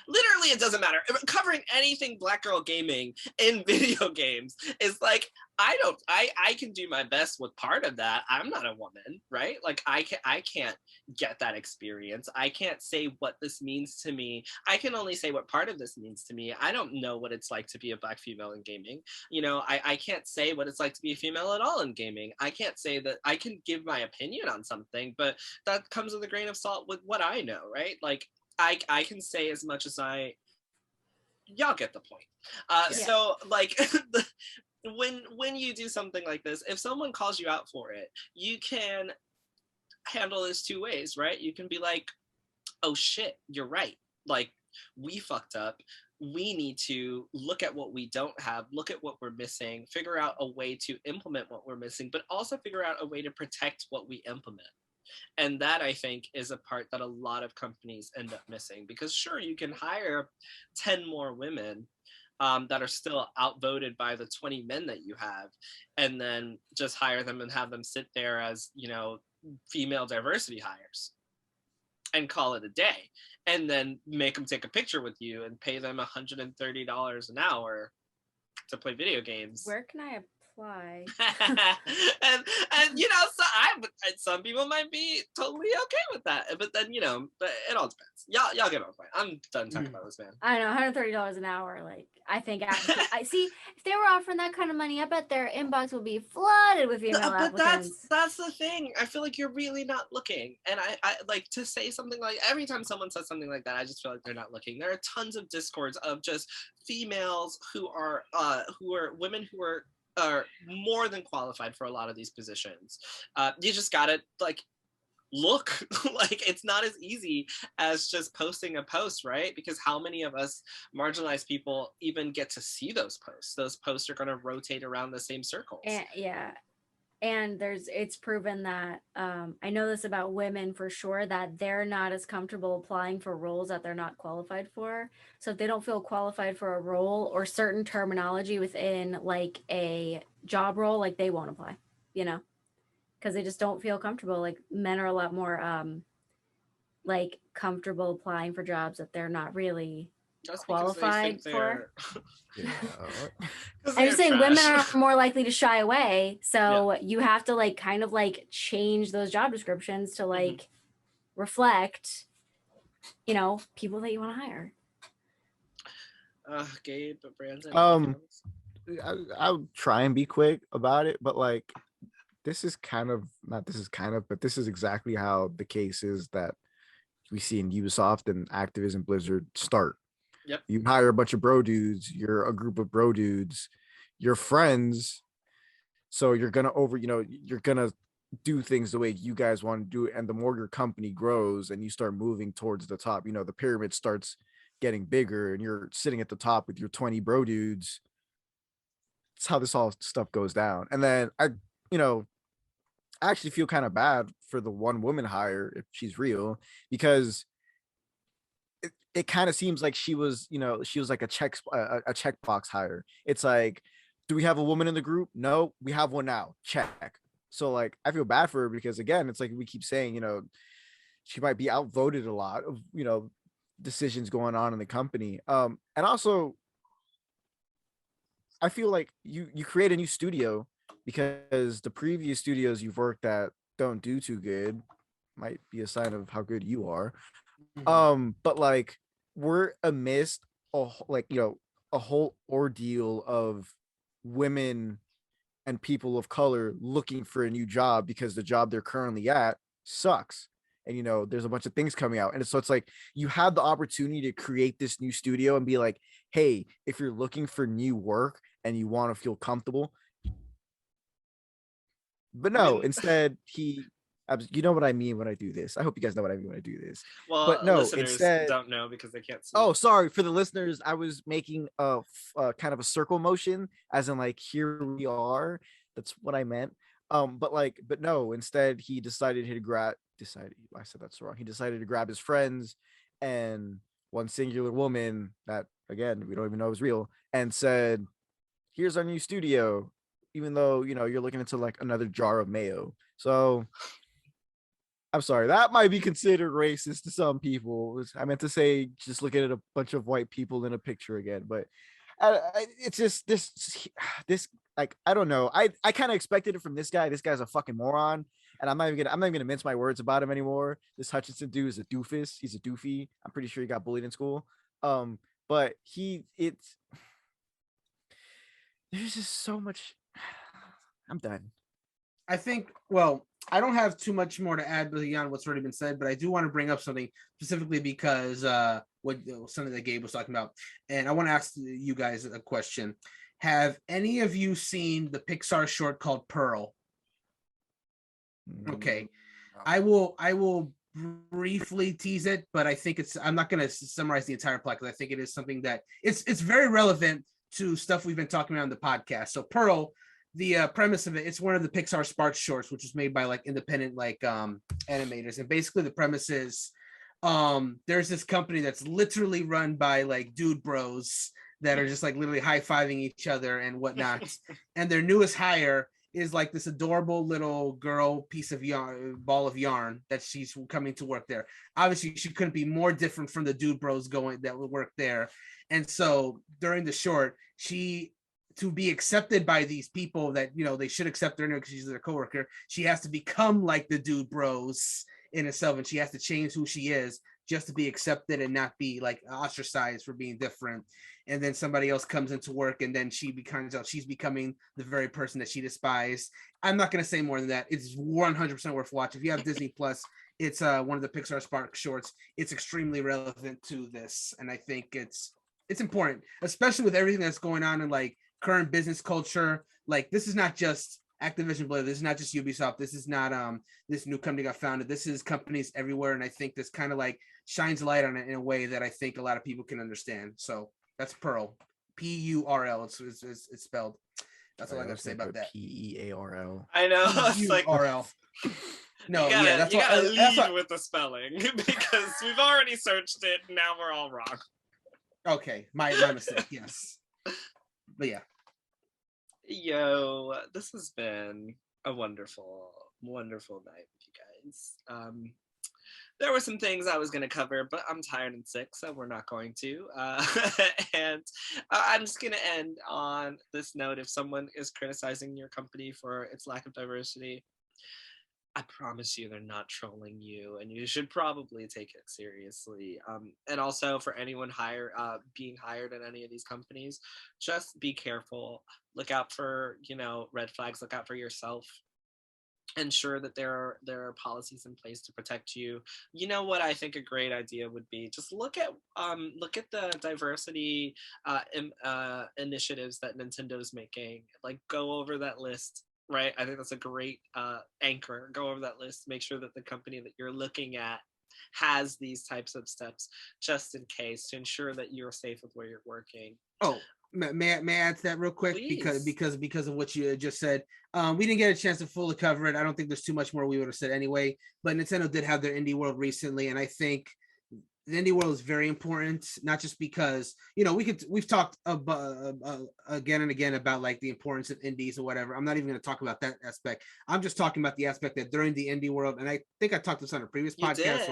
Literally, it doesn't matter. Covering anything Black girl gaming in video games is like, I can do my best with part of that. I'm not a woman, right? Like, I can't get that experience. I can't say what this means to me. I can only say what part of this means to me. I don't know what it's like to be a Black female in gaming. I can't say what it's like to be a female at all in gaming. I can't say that. I can give my opinion on something, but that comes with a grain of salt with what I know, right? Like, I can say as much as y'all get the point. So like when you do something like this, if someone calls you out for it, you can handle this two ways, right? You can be like, oh shit, you're right. Like, we fucked up. We need to look at what we don't have, look at what we're missing, figure out a way to implement what we're missing, but also figure out a way to protect what we implement. And that, I think, is a part that a lot of companies end up missing, because sure, you can hire 10 more women that are still outvoted by the 20 men that you have, and then just hire them and have them sit there as, female diversity hires and call it a day, and then make them take a picture with you and pay them $130 an hour to play video games. Where can I apply. and some people might be totally okay with that, but then but it all depends. Y'all get my point. I'm done talking about this, man. I know, $130 an hour. Like, I think I see if they were offering that kind of money, I bet their inbox would be flooded with female applicants. But that's the thing. I feel like you're really not looking, and I like to say something like every time someone says something like that, I just feel like they're not looking. There are tons of discords of just females who are women who are more than qualified for a lot of these positions. You just gotta look. Like, it's not as easy as just posting a post, right? Because how many of us marginalized people even get to see those posts? Those posts are going to rotate around the same circles. And it's proven that I know this about women for sure, that they're not as comfortable applying for roles that they're not qualified for. So if they don't feel qualified for a role or certain terminology within like a job role, like they won't apply, because they just don't feel comfortable. Like, men are a lot more like comfortable applying for jobs that they're not really qualified for. I'm saying women are more likely to shy away, so you have to like kind of like change those job descriptions to like reflect people that you want to hire. Gabe, Brandon, I'll try and be quick about it, but like but this is exactly how the case is that we see in Ubisoft and Activision Blizzard start. Yep. You hire a bunch of bro dudes, you're a group of bro dudes, you're friends, so you're gonna you're gonna do things the way you guys want to do it. And the more your company grows and you start moving towards the top, the pyramid starts getting bigger and you're sitting at the top with your 20 bro dudes. That's how this all stuff goes down. And then I actually feel kind of bad for the one woman hire, if she's real, because it kind of seems like she was like a checkbox hire. It's like, do we have a woman in the group? No, we have one now. Check. So like, I feel bad for her because again, it's like we keep saying, she might be outvoted a lot of decisions going on in the company. And also, I feel like you create a new studio because the previous studios you've worked at don't do too good. Might be a sign of how good you are. But like, we're amidst a whole ordeal of women and people of color looking for a new job because the job they're currently at sucks. And there's a bunch of things coming out, and so it's like you had the opportunity to create this new studio and be like, hey, if you're looking for new work and you want to feel comfortable. But no, instead you know what I mean when I do this. I hope you guys know what I mean when I do this. Well, but no, listeners instead don't know because they can't see. Oh, sorry for the listeners. I was making a kind of a circle motion, as in like, here we are. That's what I meant. But no, instead he decided I said that's wrong. He decided to grab his friends and one singular woman that, again, we don't even know is real, and said, here's our new studio, even though you're looking into like another jar of mayo. So I'm sorry, that might be considered racist to some people. I meant to say just looking at a bunch of white people in a picture again, but it's just this like, I don't know. I kind of expected it from this guy. This guy's a fucking moron, and I'm not even gonna mince my words about him anymore. This Hutchinson dude is a doofus. He's a doofy. I'm pretty sure he got bullied in school. But there's just so much. I'm done. I think, well, I don't have too much more to add beyond what's already been said, but I do want to bring up something specifically because something that Gabe was talking about. And I want to ask you guys a question. Have any of you seen the Pixar short called Pearl? Okay. I will briefly tease it, but I think I'm not going to summarize the entire plot because I think it is something that it's very relevant to stuff we've been talking about on the podcast. So Pearl, the premise of it's one of the Pixar Sparks shorts, which was made by like independent animators, and basically the premise is there's this company that's literally run by like dude bros that are just like literally high-fiving each other and whatnot. And their newest hire is like this adorable little girl piece of yarn, ball of yarn that she's coming to work there. Obviously, she couldn't be more different from the dude bros that would work there. And so during the short, she to be accepted by these people that, you know, they should accept her because she's their coworker, she has to become like the dude bros in herself, and she has to change who she is just to be accepted and not be like ostracized for being different. And then somebody else comes into work, and then she's becoming the very person that she despised. I'm not going to say more than that. It's 100% worth watching. If you have Disney Plus, it's one of the Pixar Spark shorts. It's extremely relevant to this, and I think it's important, especially with everything that's going on in like current business culture. Like, this is not just Activision Blizzard. This is not just Ubisoft. This is not this new company got founded. This is companies everywhere, and I think this kind of like shines light on it in a way that I think a lot of people can understand. So that's Pearl, P-U-R-L. It's spelled. That's all I got to say about that. P-E-A-R-L. I know. It's like R-L. No, you gotta lead with the spelling because we've already searched it. Now we're all wrong. Okay, my mistake. Yes, but yeah. Yo, this has been a wonderful night with you guys. There were some things I was going to cover, but I'm tired and sick, so we're not going to. And I'm just going to end on this note. If someone is criticizing your company for its lack of diversity, I promise you they're not trolling you, and you should probably take it seriously. And also for anyone being hired in any of these companies, just be careful. Look out for, red flags. Look out for yourself. Ensure that there are policies in place to protect you. You know what I think a great idea would be? Just look at the diversity initiatives that Nintendo's making. Like, go over that list. Right, I think that's a great anchor. Go over that list. Make sure that the company that you're looking at has these types of steps, just in case, to ensure that you're safe with where you're working. Oh, may I add to that real quick? Please. Because of what you just said. We didn't get a chance to fully cover it. I don't think there's too much more we would have said anyway. But Nintendo did have their Indie World recently, and I think the Indie World is very important, not just because, we've talked about, again and again about like the importance of indies or whatever. I'm not even going to talk about that aspect. I'm just talking about the aspect that during the Indie World, and I think I talked this on a previous podcast.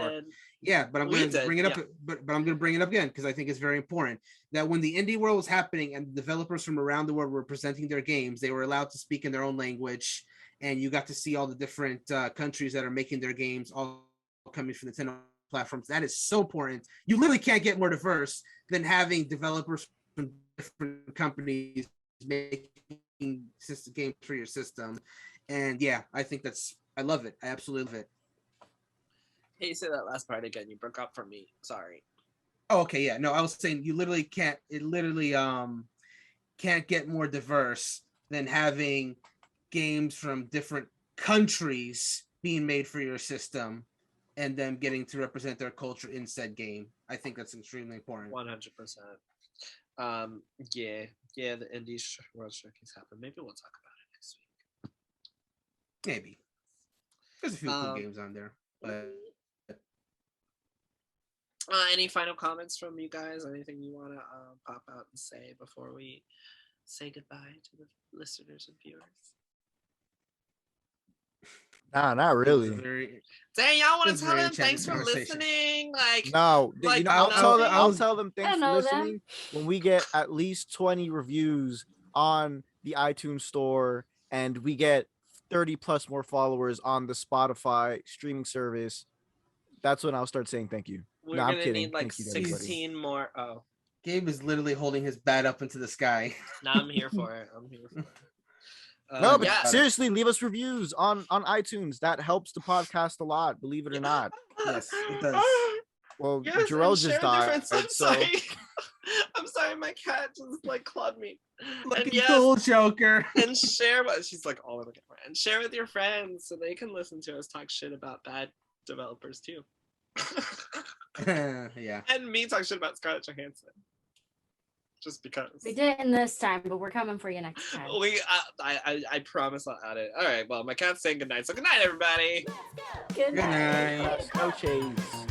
But I'm going to bring it up. But I'm going to bring it up again because I think it's very important that when the Indie World was happening and developers from around the world were presenting their games, they were allowed to speak in their own language, and you got to see all the different countries that are making their games, all coming from Nintendo platforms. That is so important. You literally can't get more diverse than having developers from different companies making system games for your system. And yeah, I think I love it. I absolutely love it. Hey, say that last part again. You broke up for me. Sorry. Oh, okay. Yeah. No, I was saying you literally can't. It literally can't get more diverse than having games from different countries being made for your system, and them getting to represent their culture in said game. I think that's extremely important. 100%. The Indie World Showcase happened. Maybe we'll talk about it next week. Maybe. There's a few cool games on there. But any final comments from you guys? Anything you want to pop out and say before we say goodbye to the listeners and viewers? Nah, not really. Dang, y'all want to tell them thanks for listening? No, I'll tell them thanks for listening when we get at least 20 reviews on the iTunes store and we get 30 plus more followers on the Spotify streaming service. That's when I'll start saying thank you. We're gonna need like 16 more. Oh, Gabe is literally holding his bat up into the sky. No, I'm here for it. No, but seriously, leave us reviews on iTunes. That helps the podcast a lot, believe it or not. Yes, it does. Well, yes, Jarrell just died. I'm sorry, my cat just clawed me. Looking cool, Joker. And share she's all over the camera. And share with your friends so they can listen to us talk shit about bad developers too. Yeah. And me talk shit about Scarlett Johansson. Just because we didn't this time, but we're coming for you next time. I promise I'll add it. All right, well, my cat's saying good night, so good night, everybody. Good night. No chase.